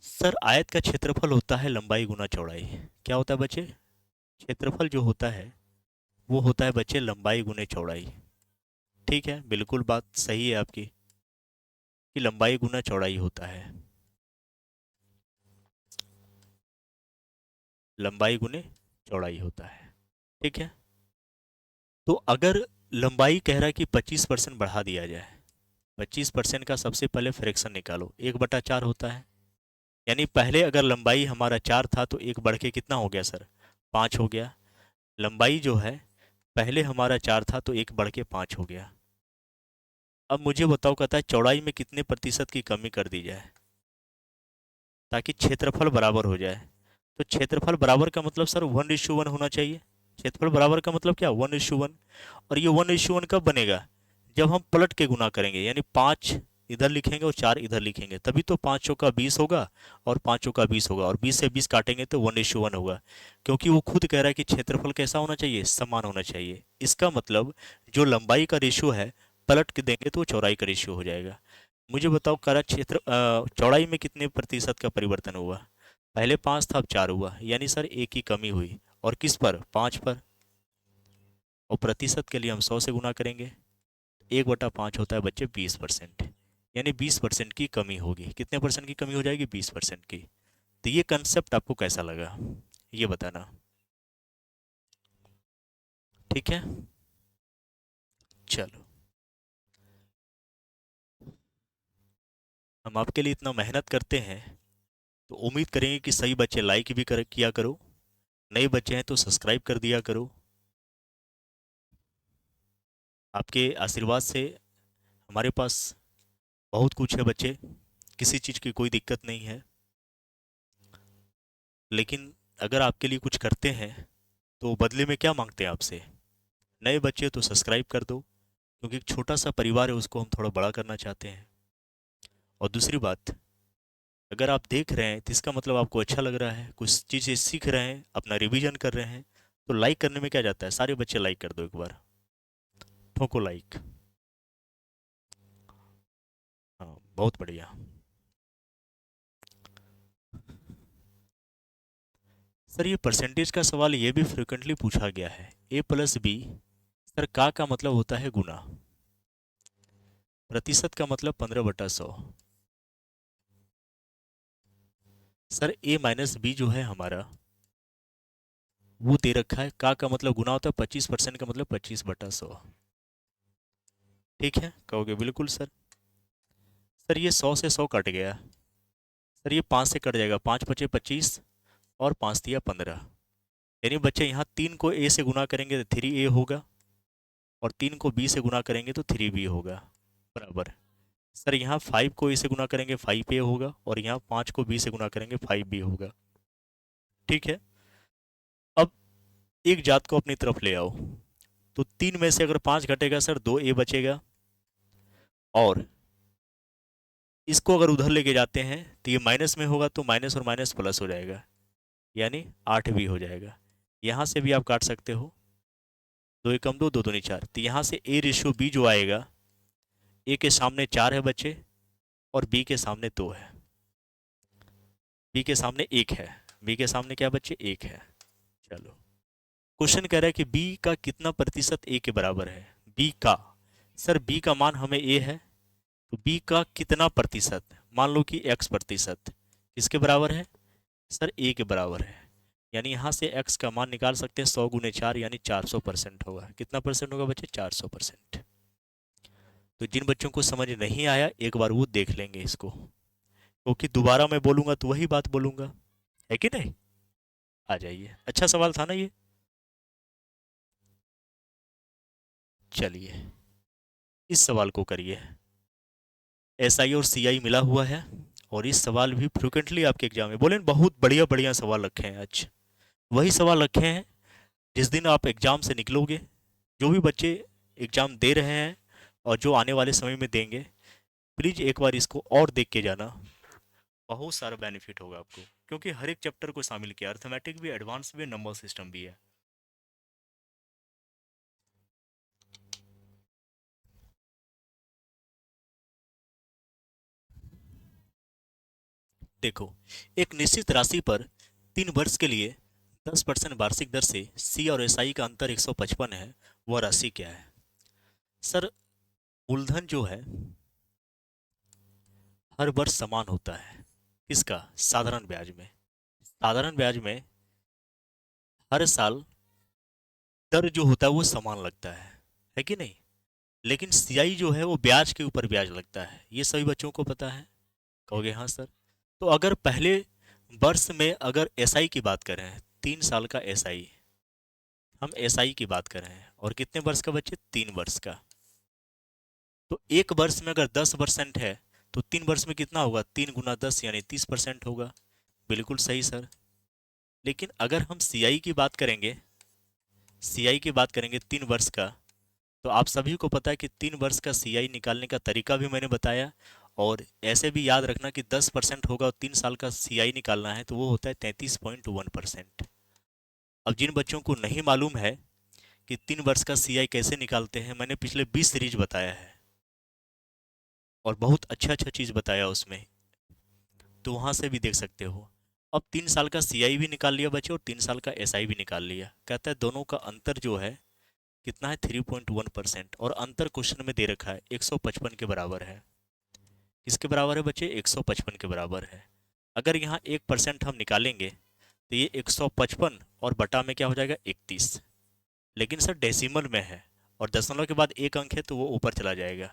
सर आयत का क्षेत्रफल होता है लंबाई गुना चौड़ाई। क्या होता है बच्चे, क्षेत्रफल जो होता है वो होता है बच्चे लंबाई गुने चौड़ाई। ठीक है, बिल्कुल बात सही है आपकी कि लंबाई गुना चौड़ाई होता है, लंबाई गुने चौड़ाई होता है। ठीक है, तो अगर लंबाई कह रहा है कि 25% बढ़ा दिया जाए, 25% का सबसे पहले फ्रैक्शन निकालो, 1/4 होता है। यानी पहले अगर लंबाई हमारा 4 था तो 1 बढ़ के कितना हो गया सर, 5 हो गया। लंबाई जो है पहले हमारा 4 था तो 1 बढ़ के 5 हो गया। अब मुझे बताओ, कहता है चौड़ाई में कितने प्रतिशत की कमी कर दी जाए ताकि क्षेत्रफल बराबर हो जाए। तो क्षेत्रफल बराबर का मतलब सर 1:1 होना चाहिए। क्षेत्रफल बराबर का मतलब क्या, 1:1। और ये 1:1 कब बनेगा, जब हम पलट के गुना करेंगे, यानी 5 इधर लिखेंगे और 4 इधर लिखेंगे, तभी तो 5 चौका 20 होगा और 5 चौका 20 होगा, और 20 से 20 काटेंगे तो 1:1 होगा। क्योंकि वो खुद कह रहा है कि क्षेत्रफल कैसा होना चाहिए, समान होना चाहिए। इसका मतलब जो लंबाई का रेशियो है पलट के देंगे तो चौड़ाई का रेशियो हो जाएगा। मुझे बताओ करा क्षेत्र चौड़ाई में कितने प्रतिशत का परिवर्तन हुआ, पहले 5 था अब 4 हुआ, यानी सर 1 की कमी हुई। और किस पर, 5 पर। और प्रतिशत के लिए हम 100 से गुना करेंगे, 1/5 होता है बच्चे 20%। यानी 20% की कमी होगी। कितने परसेंट की कमी हो जाएगी, 20% की। तो ये कंसेप्ट आपको कैसा लगा, ये बताना। ठीक है, चलो हम आपके लिए इतना मेहनत करते हैं, तो उम्मीद करेंगे कि सही बच्चे लाइक भी किया करो, नए बच्चे हैं तो सब्सक्राइब कर दिया करो। आपके आशीर्वाद से हमारे पास बहुत कुछ है बच्चे, किसी चीज़ की कोई दिक्कत नहीं है। लेकिन अगर आपके लिए कुछ करते हैं तो बदले में क्या मांगते हैं आपसे? नए बच्चे तो सब्सक्राइब कर दो, क्योंकि एक छोटा सा परिवार है, उसको हम थोड़ा बड़ा करना चाहते हैं। और दूसरी बात, अगर आप देख रहे हैं तो इसका मतलब आपको अच्छा लग रहा है, कुछ चीज़ें सीख रहे हैं, अपना रिवीजन कर रहे हैं, तो लाइक करने में क्या जाता है? सारे बच्चे लाइक कर दो, एक बार ठोको लाइक। हाँ, बहुत बढ़िया। सर ये परसेंटेज का सवाल ये भी फ्रिक्वेंटली पूछा गया है। ए प्लस बी, सर का मतलब होता है गुना, प्रतिशत का मतलब 15/100। सर ए माइनस बी जो है हमारा, वो दे रखा है, का मतलब गुना होता है, 25% का मतलब 25/100। ठीक है, कहोगे बिल्कुल सर। सर ये 100 से 100 कट गया, सर ये 5 से कट जाएगा, 5 पचे 25 और 5 दिया 15। यानी बच्चे यहाँ 3 को ए से गुना करेंगे तो 3a होगा, और 3 को b से गुना करेंगे तो 3b होगा, बराबर। सर यहाँ 5 को ए से गुना करेंगे 5a होगा, और यहाँ 5 को b से गुना करेंगे 5b होगा। ठीक है, अब एक जात को अपनी तरफ ले आओ, तो 3 में से अगर 5 घटेगा सर 2a बचेगा, और इसको अगर उधर लेके जाते हैं तो ये माइनस में होगा, तो माइनस और माइनस प्लस हो जाएगा, यानी 8b हो जाएगा। यहाँ से भी आप काट सकते हो, 2 एकम 2, 2 दूनी 4, तो यहाँ से a/b जो आएगा, ए के सामने 4 है बच्चे, और बी के सामने 2 है, बी के सामने 1 है, बी के सामने क्या बच्चे? 1 है। चलो, क्वेश्चन कह रहा है कि बी का कितना प्रतिशत ए के बराबर है? बी का, सर बी का मान हमें ए है, तो बी का कितना प्रतिशत? मान लो कि x प्रतिशत किसके बराबर है? सर ए के बराबर है। यानी यहाँ से x का मान निकाल सकते हैं, 100 गुने 4 यानी 400% होगा। कितना परसेंट होगा बच्चे? 400%। तो जिन बच्चों को समझ नहीं आया, एक बार वो देख लेंगे इसको, क्योंकि दोबारा मैं बोलूंगा तो वही बात बोलूंगा, है कि नहीं? आ जाइए, अच्छा सवाल था ना ये। चलिए, इस सवाल को करिए। एसआई और सीआई मिला हुआ है, और इस सवाल भी फ्रिक्वेंटली आपके एग्जाम में बोले, बहुत बढ़िया बढ़िया सवाल रखे हैं आज। वही सवाल रखे हैं जिस दिन आप एग्जाम से निकलोगे, जो भी बच्चे एग्जाम दे रहे हैं और जो आने वाले समय में देंगे, प्लीज़ एक बार इसको और देख के जाना, बहुत सारा बेनिफिट होगा आपको, क्योंकि हर एक चैप्टर को शामिल किया, अर्थमेटिक भी, एडवांस भी, नंबर सिस्टम भी है। देखो, एक निश्चित राशि पर 3 वर्ष के लिए 10% वार्षिक दर से सी और एसआई का अंतर 155 है, वह राशि क्या है? सर, मूलधन जो है हर वर्ष समान होता है, किसका? साधारण ब्याज में। साधारण ब्याज में हर साल दर जो होता है वो समान लगता है कि नहीं? लेकिन सीआई जो है वो ब्याज के ऊपर ब्याज लगता है, ये सभी बच्चों को पता है? कहोगे हाँ सर। तो अगर पहले वर्ष में अगर एसआई की बात करें, 3 साल का एसआई, हम एसआई की बात कर रहे हैं, और कितने वर्ष का बच्चे? 3 वर्ष का। तो एक वर्ष में अगर 10% है, तो 3 वर्ष में कितना होगा? 3 × 10 यानी 30% होगा। बिल्कुल सही सर। लेकिन अगर हम सीआई की बात करेंगे, सीआई की बात करेंगे 3 वर्ष का, तो आप सभी को पता है कि 3 वर्ष का सीआई निकालने का तरीका भी मैंने बताया, और ऐसे भी याद रखना कि 10% होगा और 3 साल का सीआई निकालना है, तो वो होता है 33.1%। अब जिन बच्चों को नहीं मालूम है कि 3 वर्ष का सीआई कैसे निकालते हैं, मैंने पिछले 20 सीरीज बताया है, और बहुत अच्छा अच्छा चीज़ बताया उसमें, तो वहाँ से भी देख सकते हो। अब 3 साल का सीआई भी निकाल लिया बच्चे, और 3 साल का एसआई भी निकाल लिया। कहता है दोनों का अंतर जो है कितना है? 3.1%। और अंतर क्वेश्चन में दे रखा है 155 के बराबर है। किसके बराबर है बच्चे? 155 के बराबर है। अगर यहाँ 1% हम निकालेंगे तो ये 155 और बटा में क्या हो जाएगा? 31। लेकिन सर डेसिमल में है, और दशमलव के बाद एक अंक है, तो वो ऊपर चला जाएगा।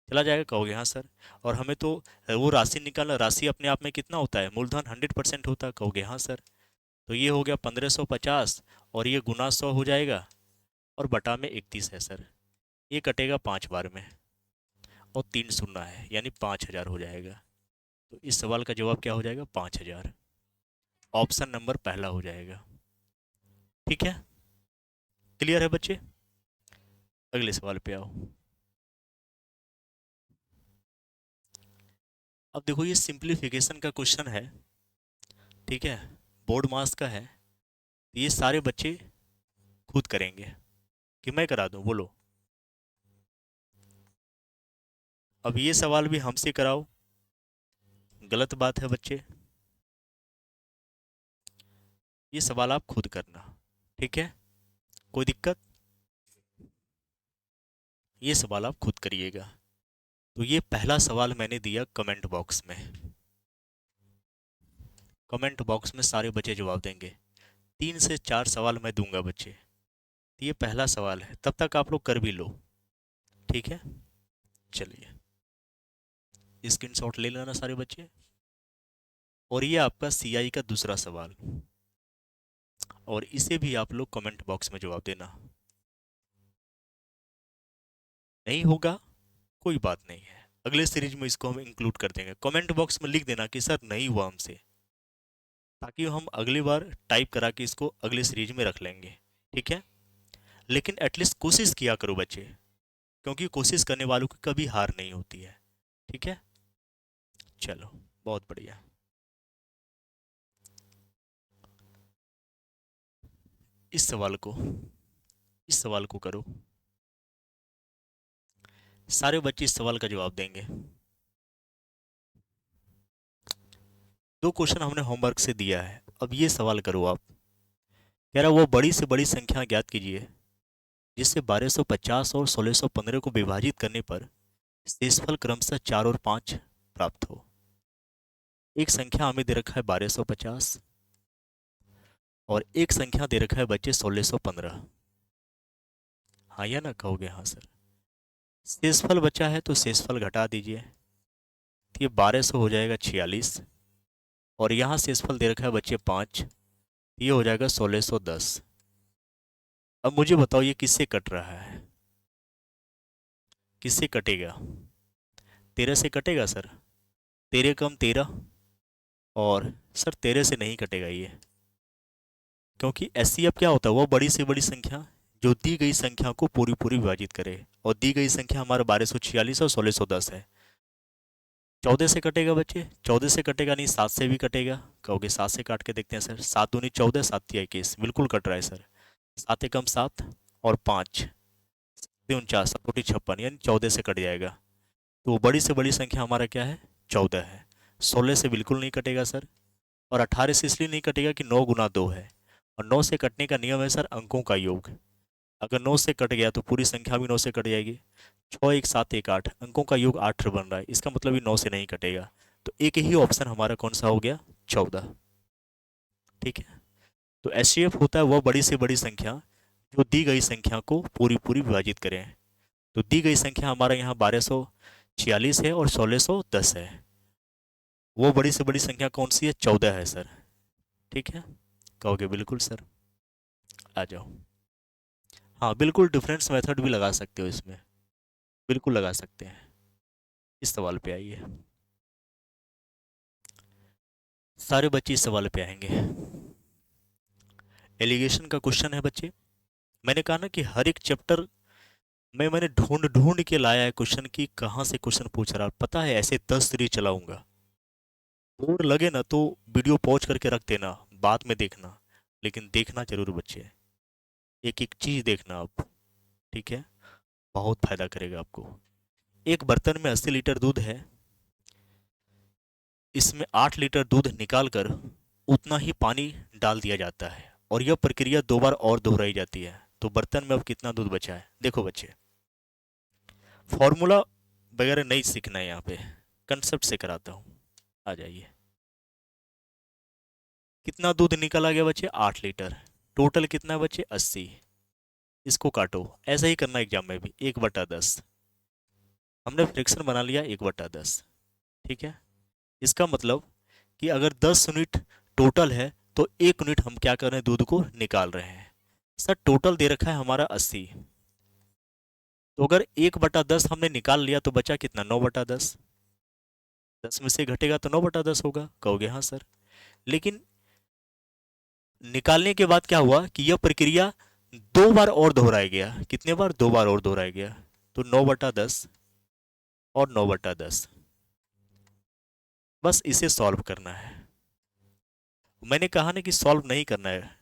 चला जाएगा, कहोगे हाँ सर। और हमें तो वो राशि निकालना, राशि अपने आप में कितना होता है? मूलधन 100% होता है, कहोगे हाँ सर। तो ये हो गया 1550, और ये गुना 100 हो जाएगा, और बटा में 31 है सर। ये कटेगा 5 बार में और 3 शून्य है यानी 5000 हो जाएगा। तो इस सवाल का जवाब क्या हो जाएगा? 5000। ऑप्शन नंबर पहला हो जाएगा। ठीक है, क्लियर है बच्चे? अगले सवाल पे आओ। अब देखो ये सिंप्लीफिकेशन का क्वेश्चन है, ठीक है, बोर्ड मास का है। ये सारे बच्चे खुद करेंगे कि मैं करा दूं? बोलो। अब ये सवाल भी हमसे कराओ, गलत बात है बच्चे। ये सवाल आप खुद करना, ठीक है, कोई दिक्कत? ये सवाल आप खुद करिएगा। तो ये पहला सवाल मैंने दिया कमेंट बॉक्स में। कमेंट बॉक्स में सारे बच्चे जवाब देंगे। 3 से 4 सवाल मैं दूंगा बच्चे। तो ये पहला सवाल है, तब तक आप लोग कर भी लो, ठीक है। चलिए स्क्रीनशॉट ले लेना सारे बच्चे। और ये आपका सीआई का दूसरा सवाल, और इसे भी आप लोग कमेंट बॉक्स में जवाब देना। नहीं होगा कोई बात नहीं है, अगले सीरीज में इसको हम इंक्लूड कर देंगे। कमेंट बॉक्स में लिख देना कि सर नहीं हुआ हमसे, ताकि हम अगली बार टाइप करा के इसको अगले सीरीज में रख लेंगे, ठीक है। लेकिन एटलीस्ट कोशिश किया करो बच्चे, क्योंकि कोशिश करने वालों की कभी हार नहीं होती है, ठीक है। चलो बहुत बढ़िया। इस सवाल को इस सवाल को करो। सारे बच्चे इस सवाल का जवाब देंगे। 2 क्वेश्चन हमने होमवर्क से दिया है, अब ये सवाल करो आप। कह रहा वो बड़ी से बड़ी संख्या ज्ञात कीजिए जिससे 1250 और 1615 को विभाजित करने पर शेषफल क्रमशः 4 और 5 प्राप्त हो। एक संख्या हमें दे रखा है 1250 और एक संख्या दे रखा है बच्चे 1615। हाँ या ना कहोगे? हाँ सर। शेषफल बचा है तो शेषफल घटा दीजिए, तो ये 1200 हो जाएगा 46, और यहाँ शेषफल दे रखा है बच्चे 5, ये हो जाएगा 1610। अब मुझे बताओ ये किससे कट रहा है? किससे कटेगा? 13 से कटेगा सर? 13 कम 13, और सर 13 से नहीं कटेगा ये, क्योंकि एचसीएफ क्या होता है? वो बड़ी से बड़ी संख्या जो दी गई संख्या को पूरी पूरी विभाजित करे, और दी गई संख्या हमारा 1246 और 1610 है। 14 से कटेगा बच्चे? 14 से कटेगा नहीं, 7 से भी कटेगा। कहोगे 7 से काट के देखते हैं सर। 7 दूनी 14, 7 तिया 21, बिल्कुल कट रहा है सर। 7 एकम 7 और 5 49, 7 2 56, यानी 14 से कट जाएगा। तो बड़ी से बड़ी संख्या हमारा क्या है? 14 है। 16 से बिल्कुल नहीं कटेगा सर, और 18 से इसलिए नहीं कटेगा कि 9 गुना 2 है, और 9 से कटने का नियम है सर अंकों का योग। अगर 9 से कट गया तो पूरी संख्या भी 9 से कट जाएगी। 6 1 7 1 8, अंकों का योग 8 बन रहा है, इसका मतलब ये 9 से नहीं कटेगा। तो एक ही ऑप्शन हमारा कौन सा हो गया? 14, ठीक है। तो एचसीएफ होता है वह बड़ी से बड़ी संख्या जो दी गई संख्या को पूरी पूरी विभाजित करें। तो दी गई संख्या हमारा यहाँ 1246 है और 1610 है। वो बड़ी से बड़ी संख्या कौन सी है? 14 है सर, ठीक है। कहोगे बिल्कुल सर। आ जाओ। हाँ बिल्कुल, डिफरेंस मेथड भी लगा सकते हो इसमें, बिल्कुल लगा सकते हैं। इस सवाल पे आइए, सारे बच्चे इस सवाल पे आएंगे। एलिगेशन का क्वेश्चन है बच्चे। मैंने कहा ना कि हर एक चैप्टर में मैंने ढूंढ ढूंढ के लाया है क्वेश्चन की, कहाँ से क्वेश्चन पूछ रहा है। पता है ऐसे 10 सीरीज चलाऊंगा। बोर लगे ना तो वीडियो पॉज करके रख देना, बाद में देखना, लेकिन देखना जरूर बच्चे, एक एक चीज देखना आप, ठीक है। बहुत फायदा करेगा आपको। एक बर्तन में 80 लीटर दूध है, इसमें 8 लीटर दूध निकालकर उतना ही पानी डाल दिया जाता है, और यह प्रक्रिया 2 बार और दोहराई जाती है। तो बर्तन में अब कितना दूध बचा है? देखो बच्चे, फॉर्मूला वगैरह नहीं सीखना है यहाँ पे, कंसेप्ट से कराता हूँ। आ जाइए। कितना दूध निकला गया बच्चे? 8 लीटर। टोटल कितना है बच्चे? 80। इसको काटो, ऐसा ही करना एग्जाम में भी। 1/10 हमने फ्रैक्शन बना लिया, 1/10, ठीक है। इसका मतलब कि अगर 10 यूनिट टोटल है तो 1 यूनिट हम क्या कर रहे हैं? दूध को निकाल रहे हैं। सर टोटल दे रखा है हमारा 80, तो अगर 1/10 हमने निकाल लिया तो बचा कितना, 9/10। 10 में से घटेगा तो 9/10 होगा, कहोगे हाँ सर। लेकिन निकालने के बाद क्या हुआ कि यह प्रक्रिया 2 बार और दोहराया गया। कितने बार, 2 बार और दोहराया गया। तो 9/10 और 9/10, बस इसे सॉल्व करना है। मैंने कहा ना कि सॉल्व नहीं करना है,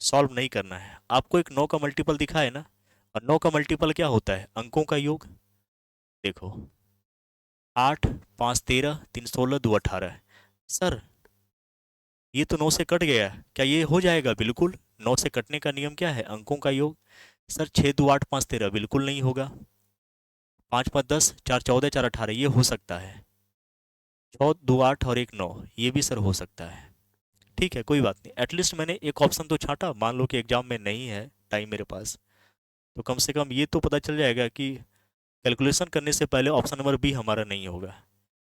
सॉल्व नहीं करना है। आपको एक 9 का मल्टीपल दिखा है ना, और 9 का मल्टीपल क्या होता है, अंकों का योग। देखो, 8, 5 13, 3 16, 2 18। सर ये तो 9 से कट गया, क्या ये हो जाएगा? बिल्कुल। 9 से कटने का नियम क्या है, अंकों का योग। सर 6 2 8 5 13 बिल्कुल नहीं होगा। 5 5 10, 4 14, 4 18 ये हो सकता है। 6 2 8 और 1 9 ये भी सर हो सकता है। ठीक है, कोई बात नहीं, एटलीस्ट मैंने एक ऑप्शन तो छांटा। मान लो कि एग्जाम में नहीं है टाइम मेरे पास, तो कम से कम ये तो पता चल जाएगा कि कैलकुलेशन करने से पहले ऑप्शन नंबर बी हमारा नहीं होगा।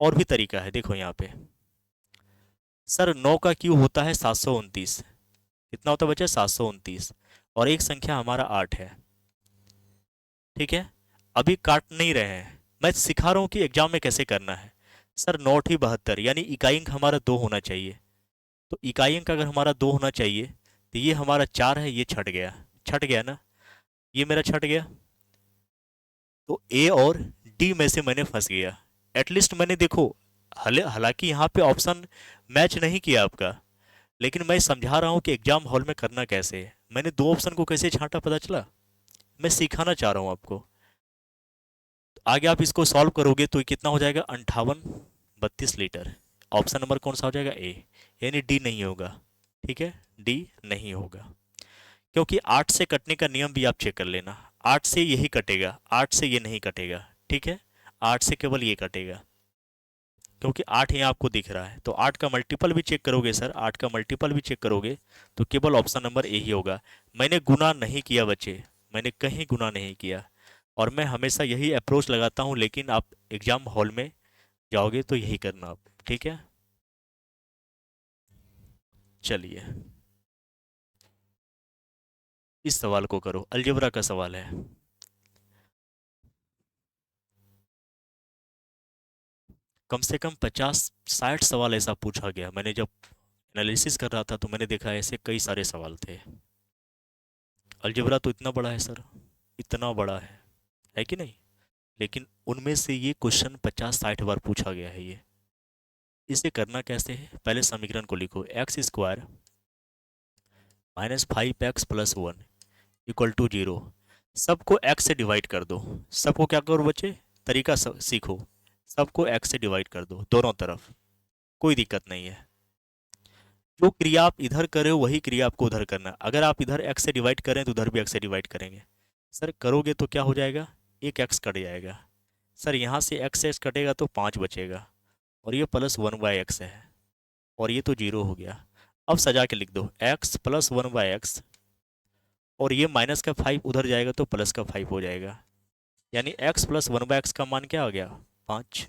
और भी तरीका है, देखो यहाँ पे। सर 9 का क्यूब होता है 729। कितना होता है बच्चा, 729। और एक संख्या हमारा 8 है। ठीक है, अभी काट नहीं रहे हैं, मैं सिखा रहा हूँ कि एग्जाम में कैसे करना है। सर 9 72, यानी इकाई अंक हमारा 2 होना चाहिए। तो इकाई अंक अगर हमारा 2 होना चाहिए, तो ये हमारा 4 है, ये छट गया। छट गया ना, ये मेरा छट गया। तो ए और डी में से मैंने फंस गया। एटलीस्ट मैंने देखो, हालांकि यहाँ पे ऑप्शन मैच नहीं किया आपका, लेकिन मैं समझा रहा हूँ कि एग्जाम हॉल में करना कैसे है। मैंने दो ऑप्शन को कैसे छांटा, पता चला। मैं सिखाना चाह रहा हूँ आपको। तो आगे आप इसको सॉल्व करोगे तो ये कितना हो जाएगा, 5832 लीटर। ऑप्शन नंबर कौन सा हो जाएगा, ए। यानी डी नहीं होगा। ठीक है, डी नहीं होगा, क्योंकि 8 से कटने का नियम भी आप चेक कर लेना। 8 से यही कटेगा, 8 से ये नहीं कटेगा। ठीक है, 8 से केवल ये कटेगा, क्योंकि 8 यहाँ आपको दिख रहा है। तो 8 का मल्टीपल भी चेक करोगे सर, 8 का मल्टीपल भी चेक करोगे तो केवल ऑप्शन नंबर ए ही होगा। मैंने गुना नहीं किया बच्चे, मैंने कहीं गुना नहीं किया। और मैं हमेशा यही अप्रोच लगाता हूँ, लेकिन आप एग्जाम हॉल में जाओगे तो यही करना आप। ठीक है, चलिए इस सवाल को करो, अलजेब्रा का सवाल है। कम से कम 50 60 सवाल ऐसा पूछा गया। मैंने जब एनालिसिस कर रहा था तो मैंने देखा ऐसे कई सारे सवाल थे। अलजेब्रा तो इतना बड़ा है सर, इतना बड़ा है कि नहीं। लेकिन उनमें से ये क्वेश्चन 50 60 बार पूछा गया है। ये इसे करना कैसे है, पहले समीकरण को लिखो। x² -5x+1 equal to 0। सबको x से डिवाइड कर दो। सबको क्या करो बच्चे, तरीका सीखो। सबको x से डिवाइड कर दो दोनों तरफ, कोई दिक्कत नहीं है। जो क्रिया आप इधर करे हो वही क्रिया आपको उधर करना है। अगर आप इधर x से डिवाइड करें तो उधर भी x से डिवाइड करेंगे। सर करोगे तो क्या हो जाएगा, एक x कट जाएगा। सर यहाँ से x कटेगा तो 5 बचेगा, और ये +1/x है, और ये तो 0 हो गया। अब सजा के लिख दो, x +1/x, और ये माइनस का 5 उधर जाएगा तो प्लस का 5 हो जाएगा। यानी x +1/x का मान क्या आ गया, 5।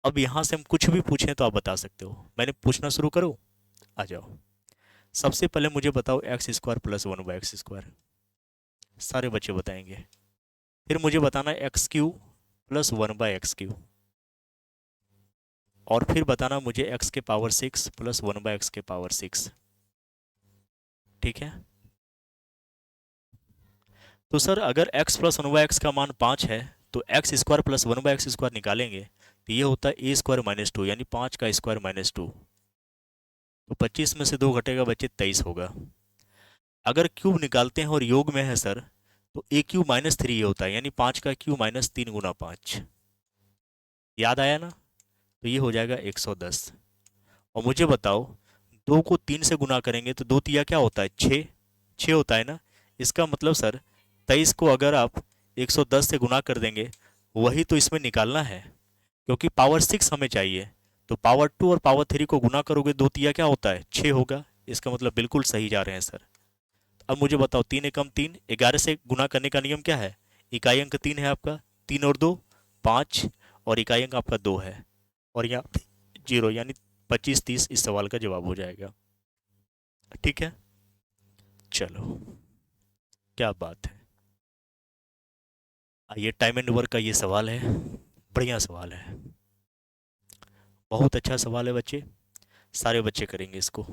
अब यहाँ से हम कुछ भी पूछें तो आप बता सकते हो। मैंने पूछना शुरू करूँ, आ जाओ। सबसे पहले मुझे बताओ x² +1/x²। सारे बच्चे बताएंगे। फिर मुझे बताना x³ +1/x³। और फिर बताना मुझे x⁶ +1/x⁶। ठीक है, तो सर अगर x +1/x का मान 5 है, तो x² +1/x² निकालेंगे तो ये होता है a² -2, यानी 5 का स्क्वायर -2। तो 25 में से 2 घटेगा बच्चे, 23 होगा। अगर क्यूब निकालते हैं और योग में है सर, तो a³ -3 होता है, यानी 5 का क्यूब -3 गुना 5। याद आया ना, तो ये हो जाएगा 110। और मुझे बताओ, 2 को 3 से गुना करेंगे तो 2 तिया क्या होता है, 6। 6 होता है ना। इसका मतलब सर 23 को अगर आप 110 से गुना कर देंगे, वही तो इसमें निकालना है, क्योंकि पावर 6 हमें चाहिए। तो पावर 2 और पावर 3 को गुना करोगे, 2 तिया क्या होता है, 6 होगा। इसका मतलब बिल्कुल सही जा रहे हैं सर। अब मुझे बताओ, 3 एकम 3, 11 से गुना करने का नियम क्या है, इकाई अंक 3 है आपका, 3 और 2 5, और इकाई अंक आपका 2 है, और यहाँ 0, यानी 25 30 इस सवाल का जवाब हो जाएगा। ठीक है, चलो, क्या बात है। ये टाइम एंड वर्क का ये सवाल है, बढ़िया सवाल है, बहुत अच्छा सवाल है बच्चे, सारे बच्चे करेंगे इसको।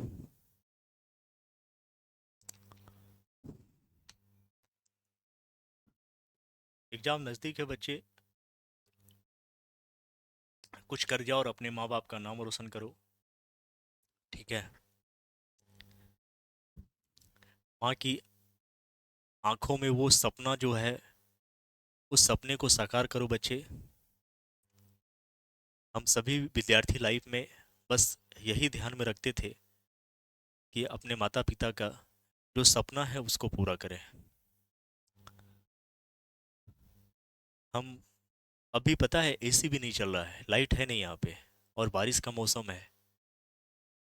एग्जाम नज़दीक है बच्चे, कुछ कर जाओ और अपने माँ बाप का नाम रोशन करो, ठीक है। माँ की आंखों में वो सपना जो है, उस सपने को साकार करो बच्चे। हम सभी विद्यार्थी लाइफ में बस यही ध्यान में रखते थे कि अपने माता पिता का जो सपना है उसको पूरा करें। हम अभी पता है एसी भी नहीं चल रहा है, लाइट है नहीं यहाँ पे, और बारिश का मौसम है,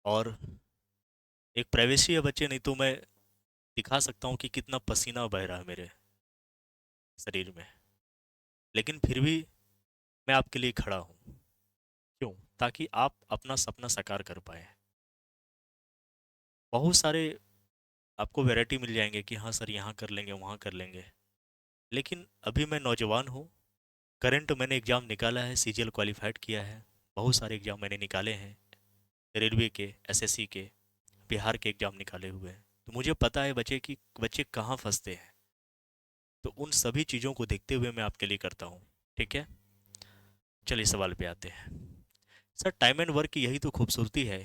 और एक प्राइवेसी है बच्चे, नहीं तो मैं दिखा सकता हूँ कि कितना पसीना बह रहा है मेरे शरीर में, लेकिन फिर भी मैं आपके लिए खड़ा हूँ। क्यों? ताकि आप अपना सपना साकार कर पाए। बहुत सारे आपको वैरायटी मिल जाएंगे कि हाँ सर यहाँ कर लेंगे वहाँ कर लेंगे, लेकिन अभी मैं नौजवान हूँ। करंट मैंने एग्ज़ाम निकाला है, सीजीएल क्वालिफाइड किया है, बहुत सारे एग्ज़ाम मैंने निकाले हैं, रेलवे के, एसएससी के, बिहार के एग्ज़ाम निकाले हुए हैं। तो मुझे पता है बच्चे कि बच्चे कहाँ फंसते हैं, तो उन सभी चीज़ों को देखते हुए मैं आपके लिए करता हूँ, ठीक है। चलिए सवाल पे आते हैं। सर टाइम एंड वर्क की यही तो खूबसूरती है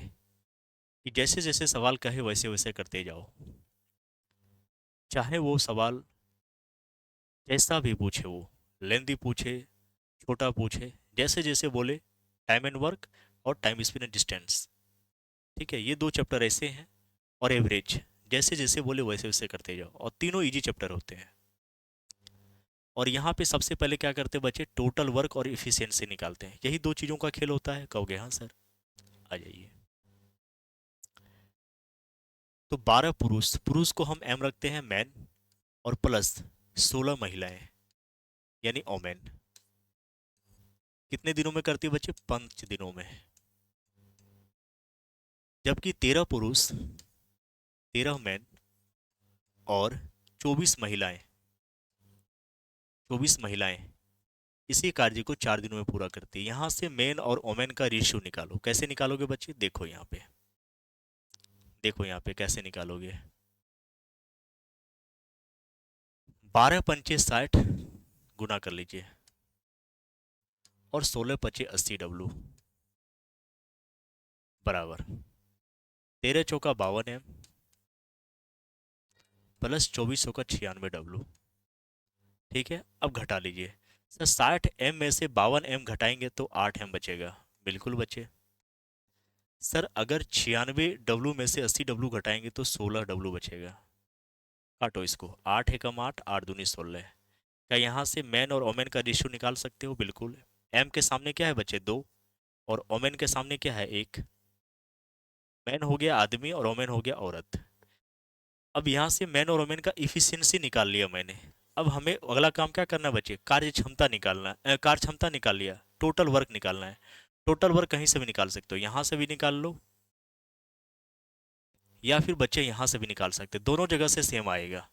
कि जैसे जैसे सवाल कहे वैसे वैसे करते जाओ, चाहे वो सवाल जैसा भी पूछे, वो लेंदी पूछे, छोटा पूछे, जैसे जैसे बोले, टाइम एंड वर्क और टाइम स्पीड एंड डिस्टेंस, ठीक है, ये दो चैप्टर ऐसे हैं, और एवरेज, जैसे जैसे बोले वैसे वैसे करते जाओ, और तीनों इजी चैप्टर होते हैं। और यहाँ पे सबसे पहले क्या करते हैं बच्चे, टोटल वर्क और इफिशियंसी निकालते हैं, यही दो चीज़ों का खेल होता है। कहोगे हाँ सर, आ जाइए। तो 12 पुरुष, पुरुष को हम एम रखते हैं मैन, और प्लस 16 महिलाएं यानी ओमेन, कितने दिनों में करती है बच्चे, 5 दिनों में। जबकि 13 पुरुष, 13 मैन और 24 महिलाएं, 24 महिलाएं इसी कार्य को 4 दिनों में पूरा करती है। यहां से मेन और ओमेन का रेशियो निकालो, कैसे निकालोगे बच्चे, देखो यहाँ पे, देखो यहाँ पे कैसे निकालोगे। 12 पंचे 60 गुना कर लीजिए, और 16 पचे 80 W बराबर 13 चौका 52 M प्लस 24 का 96 W, ठीक है। अब घटा लीजिए। सर 60 M में से 52 M घटाएंगे तो 8 M बचेगा, बिल्कुल बचे। सर अगर 96 W में से 80 W घटाएंगे तो 16 W बचेगा। काटो इसको, 8 एकम 8, 8 दूनी 16। क्या यहाँ से मैन और ओमेन का रेशियो निकाल सकते हो, बिल्कुल। एम के सामने क्या है बच्चे, 2, और ओमेन के सामने क्या है, 1। मैन हो गया आदमी और ओमेन हो गया औरत। अब यहाँ से मैन और वोमेन का इफिशियंसी निकाल लिया मैंने। अब हमें अगला काम क्या करना है बच्चे, कार्य क्षमता निकालना है। कार्य क्षमता निकाल लिया, टोटल वर्क निकालना है। टोटल वर्क कहीं से भी निकाल सकते हो, यहाँ से भी निकाल लो, या फिर बच्चे यहाँ से भी निकाल सकते, दोनों जगह से सेम आएगा।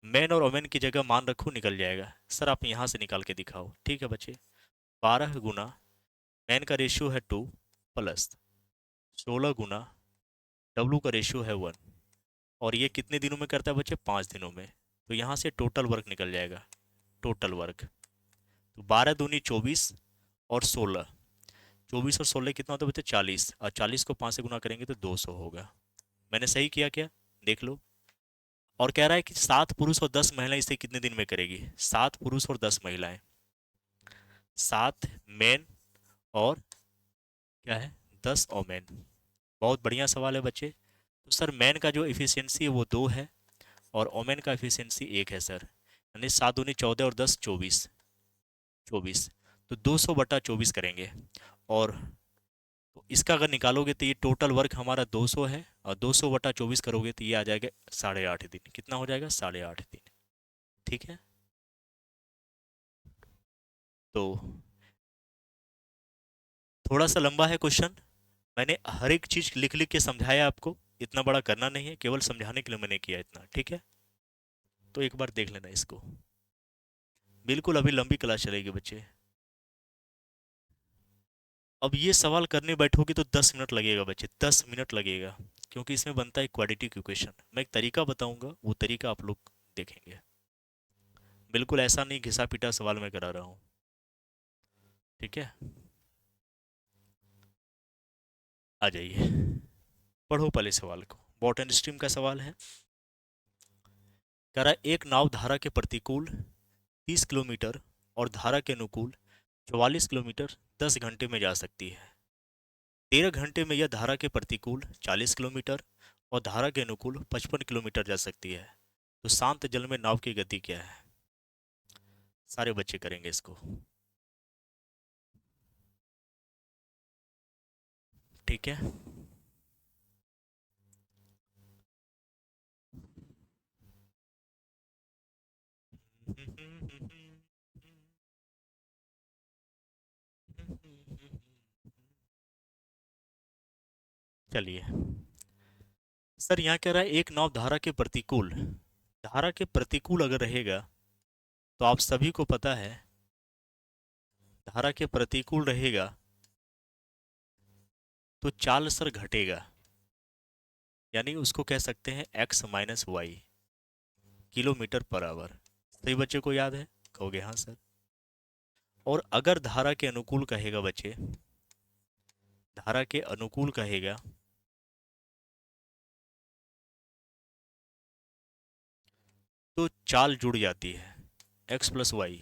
मैन और वोमेन की जगह मान रखो, निकल जाएगा। सर आप यहाँ से निकाल के दिखाओ, ठीक है बच्चे। 12 गुना मैन का रेशियो है 2 प्लस 16 गुना डब्लू का रेशियो है 1, और ये कितने दिनों में करता है बच्चे, 5 दिनों में। तो यहाँ से टोटल वर्क निकल जाएगा, टोटल वर्क। तो 12 दूनी 24 और 16, 24 और 16 कितना होता है बच्चे, 40, और 40 को 5 से गुना करेंगे तो 200 होगा। मैंने सही किया क्या, देख लो। और कह रहा है कि 7 पुरुष और 10 महिलाएं इसे कितने दिन में करेगी, 7 पुरुष और 10 महिलाएं, 7 मेन और क्या है, 10 ओमेन। बहुत बढ़िया सवाल है बच्चे। तो सर मैन का जो इफिशियंसी है वो 2 है, और ओमेन का इफिशियंसी 1 है सर, यानी 7 दूनी 14 और 10 24, 24। तो 200/24 करेंगे, और तो इसका अगर निकालोगे तो ये टोटल वर्क हमारा 200 है, और 200/24 करोगे तो ये आ जाएगा 8.5 दिन। कितना हो जाएगा, 8.5 दिन, ठीक है। तो थोड़ा सा लंबा है क्वेश्चन, मैंने हर एक चीज़ लिख लिख के समझाया आपको, इतना बड़ा करना नहीं है, केवल समझाने के लिए मैंने किया इतना, ठीक है। तो एक बार देख लेना इसको। बिल्कुल, अभी लंबी क्लास चलेगी बच्चे। अब ये सवाल करने बैठोगे तो 10 मिनट लगेगा बच्चे, 10 मिनट लगेगा, क्योंकि इसमें बनता है क्वाड्रेटिक इक्वेशन। मैं एक तरीका बताऊंगा, वो तरीका आप लोग देखेंगे। बिल्कुल ऐसा नहीं घिसा पिटा सवाल मैं करा रहा हूँ, ठीक है। आ जाइए, पढ़ो पहले सवाल को। बॉटम स्ट्रीम का सवाल है। कह रहा है एक नाव धारा के प्रतिकूल 30 किलोमीटर और धारा के अनुकूल 44 किलोमीटर 10 घंटे में जा सकती है। 13 घंटे में यह धारा के प्रतिकूल 40 किलोमीटर और धारा के अनुकूल 55 किलोमीटर जा सकती है। तो शांत जल में नाव की गति क्या है? सारे बच्चे करेंगे इसको, ठीक है। चलिए, सर यहाँ कह रहा है एक नाव धारा के प्रतिकूल, धारा के प्रतिकूल अगर रहेगा तो आप सभी को पता है धारा के प्रतिकूल रहेगा तो चाल सर घटेगा, यानी उसको कह सकते हैं x-y किलोमीटर पर आवर। सही बच्चे को याद है? कहोगे हाँ सर। और अगर धारा के अनुकूल कहेगा बच्चे, धारा के अनुकूल कहेगा तो चाल जुड़ जाती है x+y।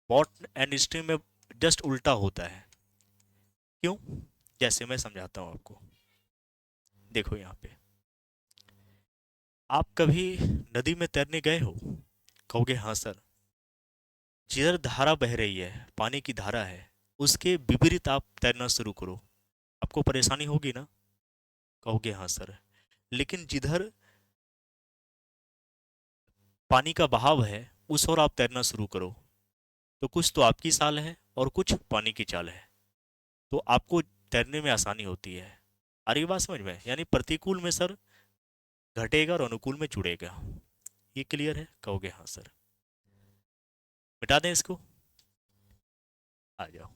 बॉट एंड स्ट्रीम में जस्ट उल्टा होता है। क्यों? जैसे मैं समझाता हूँ आपको। देखो यहाँ पे, आप कभी नदी में तैरने गए हो? कहोगे हाँ सर। जिधर धारा बह रही है, पानी की धारा है, उसके विपरीत आप तैरना शुरू करो, आपको परेशानी होगी ना? कहोगे हाँ सर। लेकिन जिधर पानी का बहाव है उस ओर आप तैरना शुरू करो, तो कुछ तो आपकी चाल है और कुछ पानी की चाल है, तो आपको तैरने में आसानी होती है। आ रही बात समझ में? यानी प्रतिकूल में सर घटेगा और अनुकूल में जुड़ेगा। ये क्लियर है? कहोगे हाँ सर। मिटा दें इसको, आ जाओ।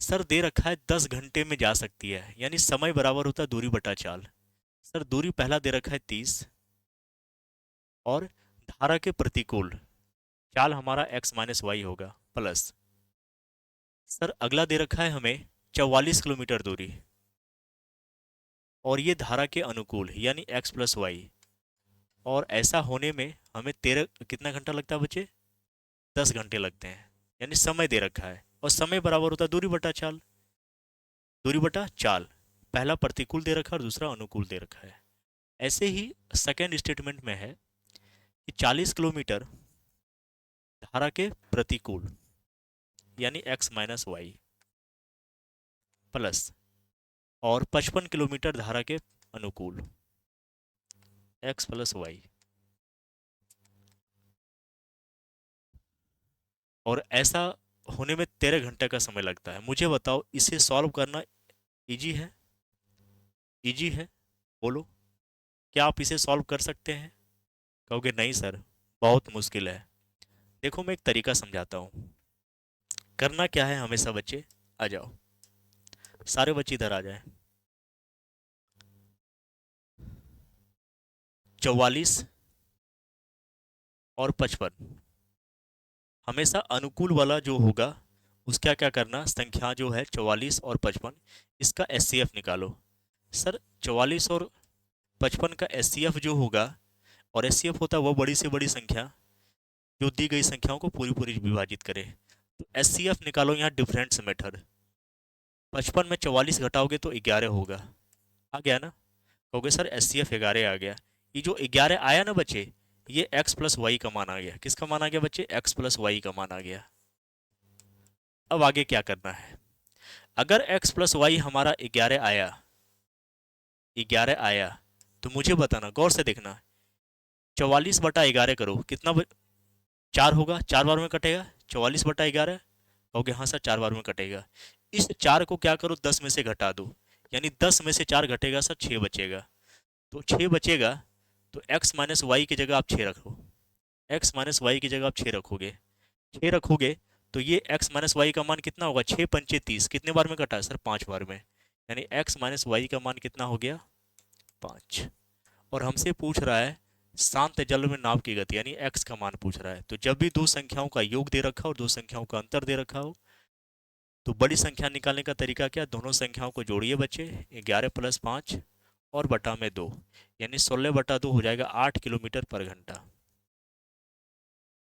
सर दे रखा है 10 घंटे में जा सकती है, यानी समय बराबर होता है दूरी बटा चाल। सर दूरी पहला दे रखा है 30 और धारा के प्रतिकूल चाल हमारा x-y होगा प्लस। सर अगला दे रखा है हमें 44 किलोमीटर दूरी और ये धारा के अनुकूल यानी x+y। और ऐसा होने में हमें 13 कितना घंटा लगता है बच्चे? 10 घंटे लगते हैं, यानी समय दे रखा है और समय बराबर होता है दूरी बटा चाल। दूरी बटा चाल, पहला प्रतिकूल दे रखा है और दूसरा अनुकूल दे रखा है। ऐसे ही सेकेंड स्टेटमेंट में है कि 40 किलोमीटर धारा के प्रतिकूल यानी x-y प्लस और 55 किलोमीटर धारा के अनुकूल x+y। और ऐसा होने में 13 घंटे का समय लगता है। मुझे बताओ इसे सॉल्व करना इजी है? इजी है? बोलो, क्या आप इसे सॉल्व कर सकते हैं? कहोगे नहीं सर, बहुत मुश्किल है। देखो मैं एक तरीका समझाता हूँ। करना क्या है हमेशा बच्चे, आ जाओ, सारे बच्चे इधर आ जाएं। 44 और 55, हमेशा अनुकूल वाला जो होगा उसका क्या करना, संख्या जो है 44 और 55, इसका एचसीएफ निकालो। सर 44 और 55 का एचसीएफ जो होगा, और एचसीएफ होता है वो बड़ी से बड़ी संख्या जो दी गई संख्याओं को पूरी पूरी विभाजित करे। तो एचसीएफ निकालो यहाँ डिफरेंस मेथड। 55 में 44 घटाओगे तो 11 होगा। आ गया ना? कहोगे सर एचसीएफ 11 आ गया। ये जो 11 आया ना बच्चे, ये x+y का मान आ गया। किसका मान आ गया बच्चे? x+y का मान आ गया। अब आगे क्या करना है? अगर x+y हमारा 11 आया, 11 आया, तो मुझे बताना, गौर से देखना, 44/11 करो, कितना 4 होगा, 4 बार में कटेगा। 44/11, कहोगे हाँ सर 4 बार में कटेगा। इस 4 को क्या करो, 10 में से घटा दो, यानी 10 में से 4 घटेगा सर 6 बचेगा। तो 6 बचेगा, तो x-y की जगह आप 6 रखो, एक्स माइनस वाई की जगह आप 6 रखोगे, 6 रखोगे तो ये एक्स माइनस वाई का मान कितना होगा, 6 पंचे 30, कितने बार में कटा है सर, 5 बार में। यानी एक्स माइनस वाई का मान कितना हो गया, 5। और हमसे पूछ रहा है शांत जल में नाव की गति, यानी एक्स का मान पूछ रहा है। तो जब भी दो संख्याओं का योग दे रखा हो और दो संख्याओं का अंतर दे रखा हो, तो बड़ी संख्या निकालने का तरीका क्या, दोनों संख्याओं को जोड़िए बच्चे, 11 प्लस 5 और बटा में 2, यानी 16/2 हो जाएगा 8 किलोमीटर पर घंटा,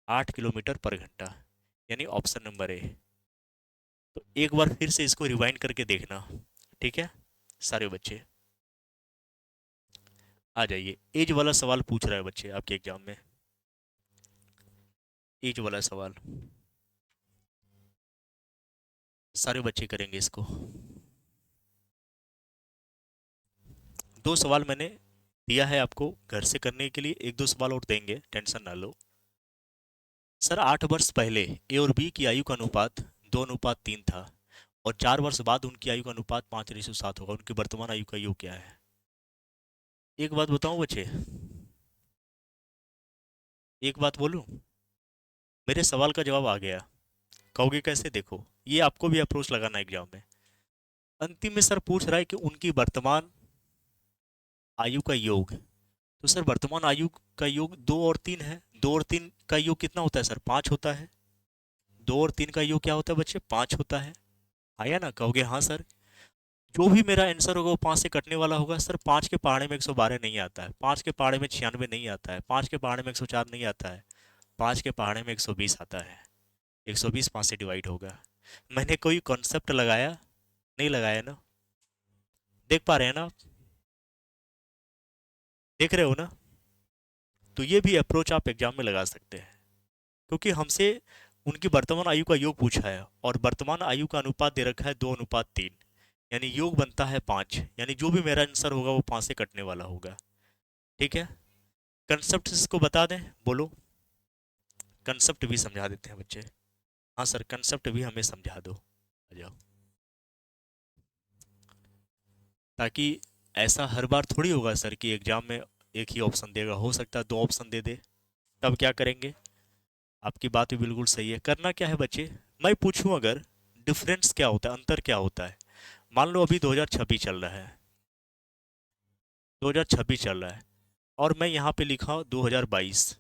8 किलोमीटर पर घंटा, यानी ऑप्शन नंबर ए। तो एक बार फिर से इसको रिवाइंड करके देखना, ठीक है सारे बच्चे। आ जाइए, एज वाला सवाल पूछ रहा है बच्चे आपके एग्जाम में, एज वाला सवाल सारे बच्चे करेंगे इसको। 2 सवाल मैंने दिया है आपको घर से करने के लिए, 1-2 सवाल और देंगे, टेंशन ना लो। सर 8 वर्ष पहले ए और बी की आयु का अनुपात 2:3 था और 4 वर्ष बाद उनकी आयु का अनुपात 5:7 होगा, उनकी वर्तमान आयु का योग क्या है। एक बात बताऊं बच्चे, एक बात बोलूं, मेरे सवाल का जवाब आ गया। कहोगे कैसे, देखो ये आपको भी अप्रोच लगाना एग्जाम में। अंतिम में सर पूछ रहा है कि उनकी वर्तमान आयु का योग, तो सर वर्तमान आयु का योग 2 और 3 है, 2 और 3 का योग कितना होता है सर, 5 होता है। 2 और 3 का योग क्या होता है बच्चे, 5 होता है। आया ना, कहोगे हाँ सर। जो भी मेरा आंसर होगा वो 5 से कटने वाला होगा। सर 5 के पहाड़े में 112 नहीं आता है, 5 के पहाड़े में 96 नहीं आता है, 5 के पहाड़े में 104 नहीं आता है, 5 के पहाड़े में 120 आता है। 120 5 से डिवाइड होगा। मैंने कोई कॉन्सेप्ट लगाया, नहीं लगाया ना, देख पा रहे हैं ना आप? देख रहे हो ना? तो ये भी अप्रोच आप एग्जाम में लगा सकते हैं, क्योंकि हमसे उनकी वर्तमान आयु का योग पूछा है और वर्तमान आयु का अनुपात दे रखा है 2:3, यानी योग बनता है 5, यानी जो भी मेरा आंसर होगा वो 5 से कटने वाला होगा। ठीक है, कंसेप्ट इसको बता दें, बोलो, कंसेप्ट भी समझा देते हैं बच्चे। हाँ सर, कंसेप्ट भी हमें समझा दो, आ जाओ, ताकि ऐसा हर बार थोड़ी होगा सर कि एग्जाम में एक ही ऑप्शन देगा, हो सकता है 2 ऑप्शन दे दे, तब क्या करेंगे। आपकी बात भी बिल्कुल सही है। करना क्या है बच्चे, मैं पूछूं अगर डिफरेंस क्या होता है, अंतर क्या होता है। मान लो अभी 2026 चल रहा है, 2026 चल रहा है और मैं यहाँ पे लिखा हूँ 2022,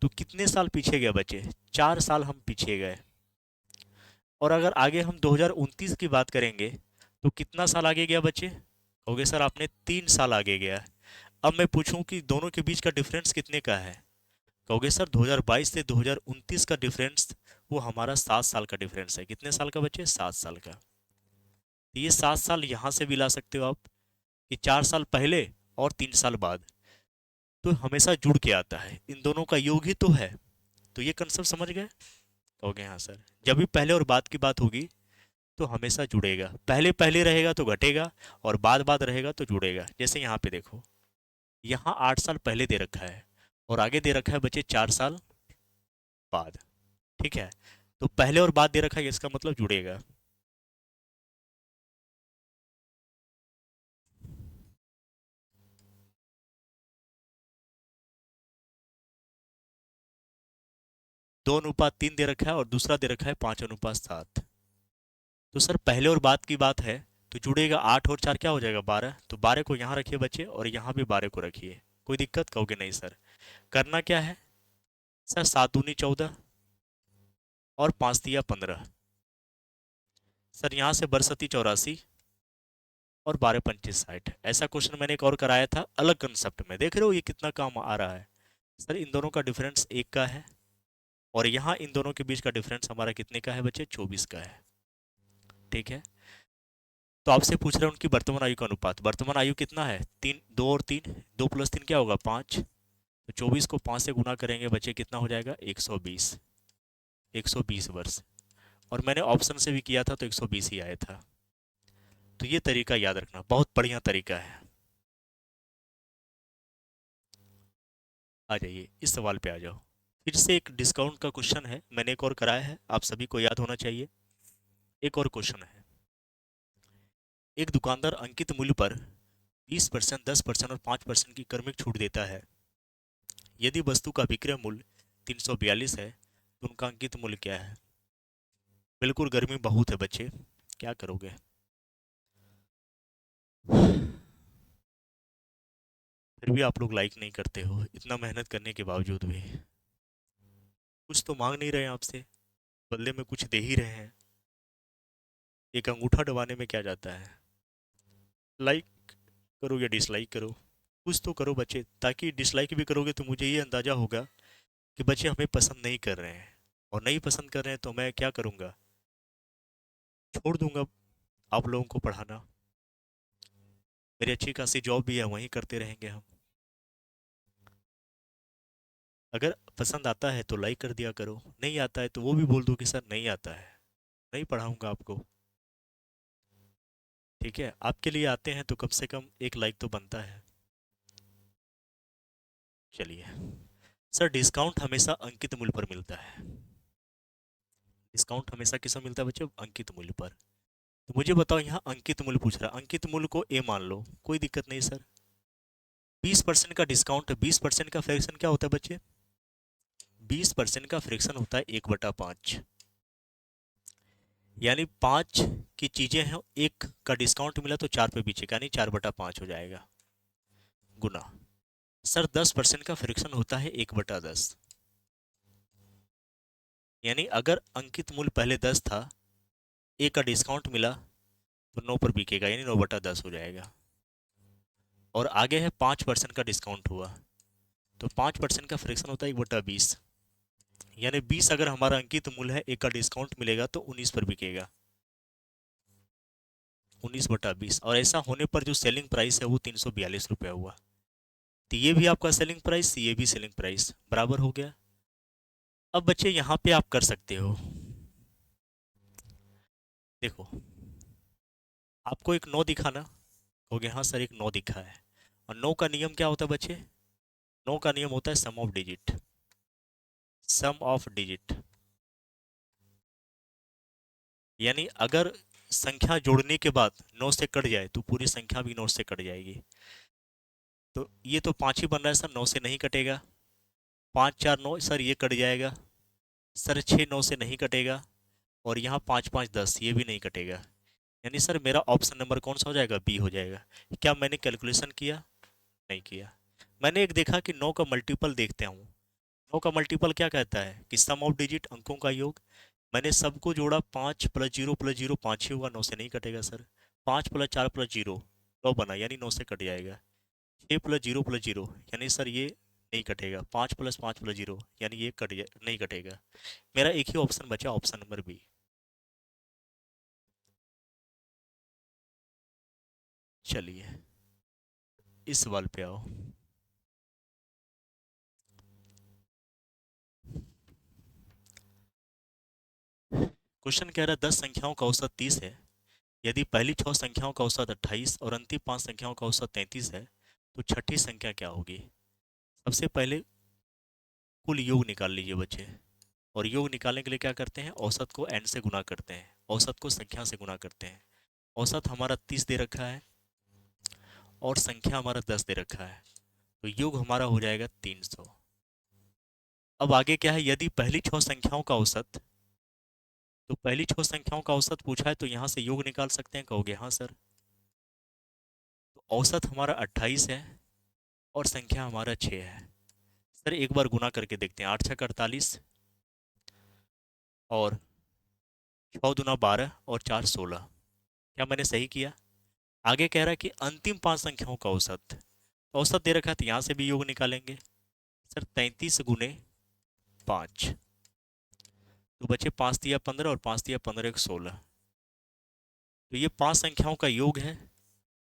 तो कितने साल पीछे गए बच्चे, 4 साल हम पीछे गए। और अगर आगे हम 2029 की बात करेंगे तो कितना साल आगे गया बच्चे, कहोगे सर आपने 3 साल आगे गया। अब मैं पूछूं कि दोनों के बीच का डिफरेंस कितने का है, कहोगे सर 2022 से 2029 का डिफरेंस वो हमारा 7 साल का डिफरेंस है। कितने साल का बच्चे, 7 साल का। तो ये 7 साल यहाँ से भी ला सकते हो आप कि 4 साल पहले और 3 साल बाद, तो हमेशा जुड़ के आता है, इन दोनों का योग ही तो है। तो ये कंसेप्ट समझ गए, कहोगे हाँ सर। जब भी पहले और बाद की बात होगी तो हमेशा जुड़ेगा, पहले पहले रहेगा तो घटेगा और बाद बाद रहेगा तो जुड़ेगा। जैसे यहाँ पे देखो, यहाँ 8 साल पहले दे रखा है और आगे दे रखा है बच्चे 4 साल बाद। ठीक है, तो पहले और बाद दे रखा है, इसका मतलब जुड़ेगा। दो अनुपात 3 दे रखा है और दूसरा दे रखा है 5:7। तो सर पहले और बाद की बात है तो जुड़ेगा, 8 और 4 क्या हो जाएगा, 12। तो 12 को यहाँ रखिए बच्चे और यहाँ भी 12 को रखिए, कोई दिक्कत, कहोगे नहीं सर। करना क्या है सर, 7 दूनी 14 और 5 दिया 15। सर यहाँ से बरसती 84 और 12 पंचे 60। ऐसा क्वेश्चन मैंने एक और कराया था अलग कंसेप्ट में, देख रहे हो ये कितना काम आ रहा है। सर इन दोनों का डिफरेंस 1 का है और यहाँ इन दोनों के बीच का डिफरेंस हमारा कितने का है बच्चे, 24 का है। ठीक है, तो आपसे पूछ रहे हैं उनकी वर्तमान आयु का अनुपात। वर्तमान आयु कितना है, 3, 2 और 3, 2 + 3 क्या होगा, 5। तो 24 को 5 से गुना करेंगे बच्चे, कितना हो जाएगा, 120, 120 वर्ष। और मैंने ऑप्शन से भी किया था तो 120 ही आया था। तो ये तरीका याद रखना, बहुत बढ़िया तरीका है। आ जाइए इस सवाल पे आ जाओ। फिर से एक डिस्काउंट का क्वेश्चन है, मैंने एक और कराया है, आप सभी को याद होना चाहिए। एक और क्वेश्चन है, एक दुकानदार अंकित मूल्य पर 20%, 10% और 5% की क्रमिक छूट देता है। यदि वस्तु का विक्रय मूल्य 342 है तो उनका अंकित मूल्य क्या है? बिल्कुल गर्मी बहुत है बच्चे, क्या करोगे? फिर भी आप लोग लाइक नहीं करते हो, इतना मेहनत करने के बावजूद भी। कुछ तो मांग नहीं रहे हैं आपसे, बदले में कुछ दे ही रहे हैं। एक अंगूठा दबाने में क्या जाता है? लाइक करो या डिसलाइक करो, कुछ तो करो बच्चे, ताकि डिसलाइक भी करोगे तो मुझे ये अंदाजा होगा कि बच्चे हमें पसंद नहीं कर रहे हैं, और नहीं पसंद कर रहे हैं तो मैं क्या करूँगा? छोड़ दूंगा आप लोगों को पढ़ाना। मेरी अच्छी खासी जॉब भी है, वहीं करते रहेंगे हम। अगर पसंद आता है तो लाइक कर दिया करो, नहीं आता है तो वो भी बोल दो कि सर नहीं आता है, नहीं पढ़ाऊंगा आपको। ठीक है, आपके लिए आते हैं तो कम से कम एक लाइक तो बनता है। चलिए सर, डिस्काउंट हमेशा अंकित मूल्य पर मिलता है। डिस्काउंट हमेशा किस में मिलता है बच्चों? अंकित मूल्य पर। तो मुझे बताओ, यहाँ अंकित मूल्य पूछ रहा है, अंकित मूल्य को ए मान लो, कोई दिक्कत नहीं सर। 20% का डिस्काउंट है, 20% का फ्रैक्शन क्या होता है बच्चे? 20% का फ्रैक्शन होता है 1/5। यानी 5 की चीजें हैं, एक का डिस्काउंट मिला तो 4 पे बेचेगा, यानी 4/5 हो जाएगा, गुना। सर 10% का फ्रैक्शन होता है 1/10। यानी अगर अंकित मूल्य पहले 10 था, एक का डिस्काउंट मिला तो 9 पर बिकेगा, यानी 9/10 हो जाएगा। और आगे है 5% का डिस्काउंट हुआ तो 5% का फ्रैक्शन होता है 1/20। यानी 20 अगर हमारा अंकित मूल्य है, एक का डिस्काउंट मिलेगा तो 19 पर बिकेगा, 19/20। और ऐसा होने पर जो सेलिंग प्राइस है वो 342 रुपया हुआ। तो ये भी आपका सेलिंग प्राइस, ये भी सेलिंग प्राइस, बराबर हो गया। अब बच्चे यहाँ पे आप कर सकते हो, देखो आपको एक 9 दिखा ना, हो गया हाँ सर एक 9 दिखा है। और 9 का नियम क्या होता है बच्चे? 9 का नियम होता है sum of digit, sum of digit. यानी अगर संख्या जोड़ने के बाद 9 से कट जाए तो पूरी संख्या भी 9 से कट जाएगी। तो ये तो 5 ही बन रहा है सर, 9 से नहीं कटेगा। 5 4 9 सर, ये कट जाएगा सर। 6 9 से नहीं कटेगा। और यहाँ 5 5 10, ये भी नहीं कटेगा। यानी सर मेरा ऑप्शन नंबर कौन सा हो जाएगा? बी हो जाएगा। क्या मैंने कैलकुलेशन किया? नहीं किया। मैंने एक देखा कि 9 का मल्टीपल देखते हूँ। 9 का मल्टीपल क्या कहता है कि सम ऑफ डिजिट, अंकों का योग। मैंने सबको जोड़ा, 5 + 0 + 0 5 ही होगा, 9 से नहीं कटेगा सर। 5 + 4 + 0 9 बना, यानी 9 से कट जाएगा। 6 + 0 + 0, यानी सर ये नहीं कटेगा। 5 + 5 + 0, यानी ये नहीं कटेगा। मेरा एक ही ऑप्शन बचा, ऑप्शन नंबर बी। चलिए इस सवाल पे आओ। क्वेश्चन कह रहा है 10 संख्याओं का औसत 30 है। यदि पहली 6 संख्याओं का औसत 28 और अंतिम 5 संख्याओं का औसत 33 है तो छठी संख्या क्या होगी? सबसे पहले कुल योग निकाल लीजिए बच्चे। और योग निकालने के लिए क्या करते हैं? औसत को n से गुना करते हैं, औसत को संख्या से गुना करते हैं। औसत हमारा 30 दे रखा है और संख्या हमारा 10 दे रखा है, तो योग हमारा हो जाएगा 300। अब आगे क्या है? यदि पहली 6 संख्याओं का औसत, तो पहली 6 संख्याओं का औसत पूछा है तो यहाँ से योग निकाल सकते हैं, कहोगे हाँ सर। तो औसत हमारा 28 है और संख्या हमारा 6 है। सर एक बार गुना करके देखते हैं, 8 6 48 और 6 दूना 12 और 4 16। क्या मैंने सही किया? आगे कह रहा है कि अंतिम 5 संख्याओं का औसत, औसत दे रखा है तो यहाँ से भी योग निकालेंगे। सर 33 × 5, तो बचे 5 × 15 और 5 × 15 = 16। तो ये 5 संख्याओं का योग है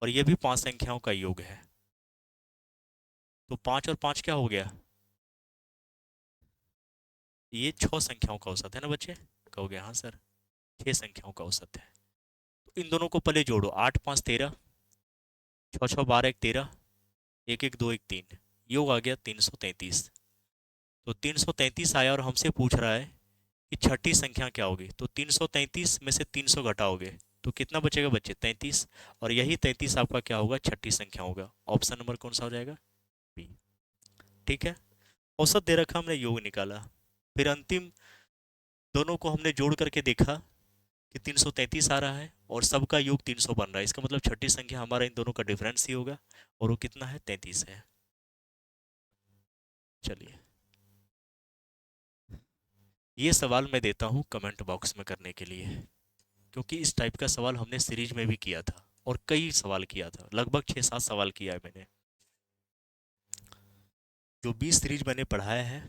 और ये भी 5 संख्याओं का योग है। तो 5 और 5 क्या हो गया? ये 6 संख्याओं का औसत है ना बच्चे, कहोगे हाँ सर। 6 संख्याओं का औसत है। तो इन दोनों को पहले जोड़ो, 8 5 13, 6 6 12 1 13, 1 1 2 1 3, योग आ गया 333। तो 333 आया और हमसे पूछ रहा है कि छठी संख्या क्या होगी। तो 333 में से 300 घटाओगे तो कितना बचेगा बच्चे? 33। और यही 33 आपका क्या होगा? छठी संख्या होगा। ऑप्शन नंबर कौन सा हो जाएगा? बी। ठीक है, औसत दे रखा, हमने योग निकाला, फिर अंतिम दोनों को हमने जोड़ करके देखा कि 333 आ रहा है और सबका योग 300 बन रहा है। इसका मतलब छठी संख्या हमारा इन दोनों का डिफरेंस ही होगा, और वो कितना है, 33 है। चलिए, ये सवाल मैं देता हूँ कमेंट बॉक्स में करने के लिए, क्योंकि इस टाइप का सवाल हमने सीरीज में भी किया था और कई सवाल किया था, लगभग 6-7 सवाल किया है मैंने। जो 20 सीरीज मैंने पढ़ाया है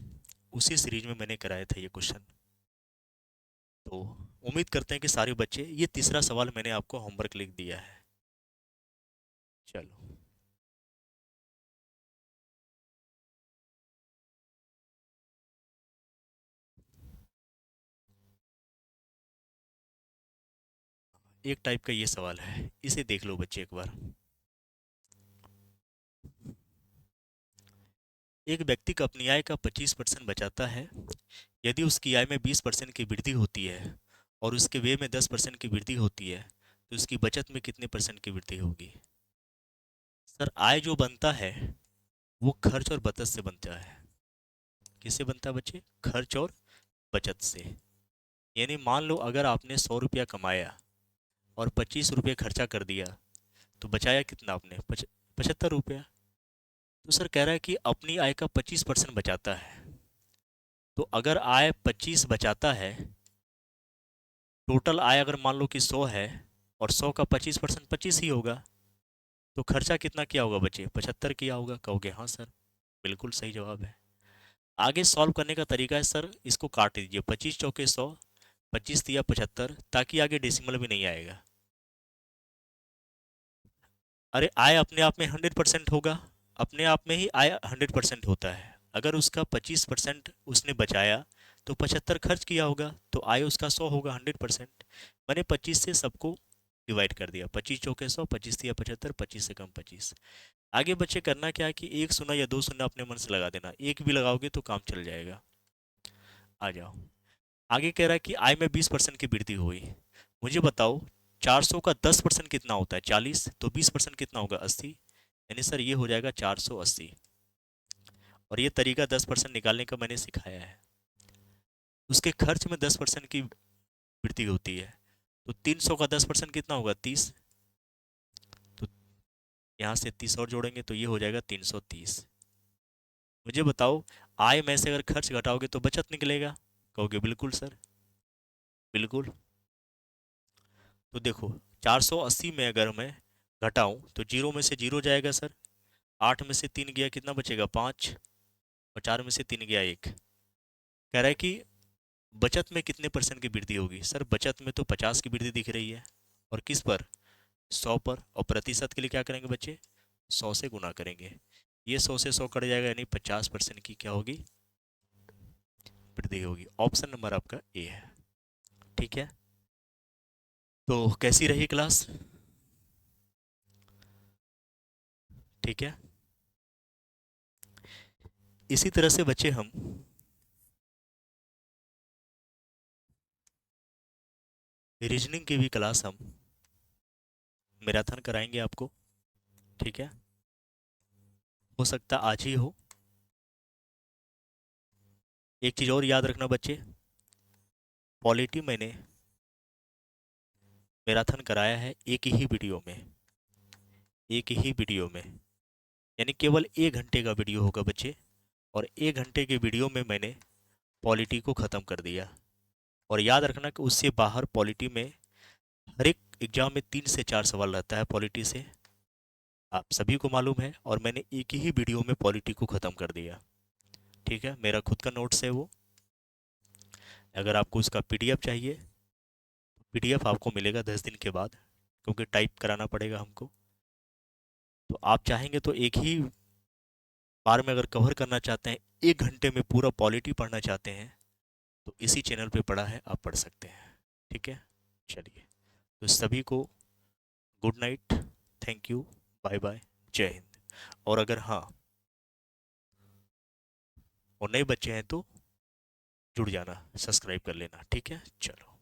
उसी सीरीज में मैंने कराया था ये क्वेश्चन। तो उम्मीद करते हैं कि सारे बच्चे, ये तीसरा सवाल मैंने आपको होमवर्क लिख दिया है। चलो, एक टाइप का ये सवाल है, इसे देख लो बच्चे एक बार। एक व्यक्ति का अपनी आय का 25% बचाता है। यदि उसकी आय में 20% की वृद्धि होती है और उसके व्यय में 10% की वृद्धि होती है, तो उसकी बचत में कितने परसेंट की वृद्धि होगी? सर, आय जो बनता है वो खर्च और बचत से बनता है। किससे बनता है बच्चे? खर्च और बचत से। यानी मान लो अगर आपने 100 रुपया कमाया और 25 रुपये खर्चा कर दिया, तो बचाया कितना आपने? 75 रुपया। तो सर कह रहा है कि अपनी आय का 25% बचाता है। तो अगर आय 25 बचाता है, टोटल आय अगर मान लो कि 100 है, और 100 का 25% 25 ही होगा, तो खर्चा कितना किया होगा बच्चे? 75 किया होगा। कहोगे हाँ सर, बिल्कुल सही जवाब है। आगे सॉल्व करने का तरीका है सर, इसको काट दीजिए, 25 चौके 100, 25 दिया 75, ताकि आगे डेसिमल भी नहीं आएगा। अरे आय अपने आप में 100% होगा, अपने आप में ही आय 100% होता है। अगर उसका 25% उसने बचाया तो 75 खर्च किया होगा, तो आय उसका 100 होगा, 100%। मैंने 25 से सबको डिवाइड कर दिया, 25 चौके 100, 25 दिया 75, 25 से कम 25। आगे बच्चे करना क्या है कि एक शून्य या दो शून्य अपने मन से लगा देना, एक भी लगाओगे तो काम चल जाएगा। आ जाओ, आगे कह रहा है कि आय में 20% की वृद्धि हुई। मुझे बताओ 400 का 10% कितना होता है? 40। तो 20% कितना होगा? 80। यानी सर ये हो जाएगा 480। और ये तरीका 10% निकालने का मैंने सिखाया है। उसके खर्च में 10% की वृद्धि होती है, तो 300 का 10% कितना होगा? 30। तो यहाँ से 30 और जोड़ेंगे तो ये हो जाएगा 330। मुझे बताओ आय में से अगर खर्च घटाओगे तो बचत निकलेगा। कहोगे बिल्कुल सर, बिल्कुल। तो देखो 480 में अगर मैं घटाऊं तो जीरो में से जीरो जाएगा सर, 8 में से 3 गया, कितना बचेगा? 5। और 4 में से 3 गया 1। कह रहा है कि बचत में कितने परसेंट की वृद्धि होगी? सर बचत में तो 50 की वृद्धि दिख रही है, और किस पर? 100 पर। और प्रतिशत के लिए क्या करेंगे बच्चे? 100 से गुना करेंगे। ये 100 से 100 कट जाएगा, यानी 50% की क्या होगी? वृद्धि होगी। ऑप्शन नंबर आपका ए है। ठीक है, तो कैसी रही क्लास? ठीक है, इसी तरह से बच्चे हम रीजनिंग की भी क्लास हम मैराथन कराएंगे आपको। ठीक है, हो सकता आज ही हो। एक चीज़ और याद रखना बच्चे, पॉलिटी मैंने मैराथन कराया है एक ही वीडियो में, एक ही वीडियो में। यानी केवल 1 घंटे का वीडियो होगा बच्चे, और 1 घंटे के वीडियो में मैंने पॉलिटी को ख़त्म कर दिया। और याद रखना कि उससे बाहर पॉलिटी में हर एक एग्जाम में 3 से 4 सवाल रहता है पॉलिटी से, आप सभी को मालूम है, और मैंने एक ही वीडियो में पॉलिटी को ख़त्म कर दिया। ठीक है, मेरा खुद का नोट्स है वो। अगर आपको उसका पीडीएफ चाहिए, पीडीएफ आपको मिलेगा 10 दिन के बाद, क्योंकि टाइप कराना पड़ेगा हमको। तो आप चाहेंगे तो एक ही बार में अगर कवर करना चाहते हैं, 1 घंटे में पूरा पॉलिटी पढ़ना चाहते हैं, तो इसी चैनल पे पढ़ा है, आप पढ़ सकते हैं। ठीक है, चलिए, तो सभी को good night, thank you, bye bye, जय हिंद। और अगर हाँ, और नए बच्चे हैं तो जुड़ जाना, सब्सक्राइब कर लेना। ठीक है, चलो।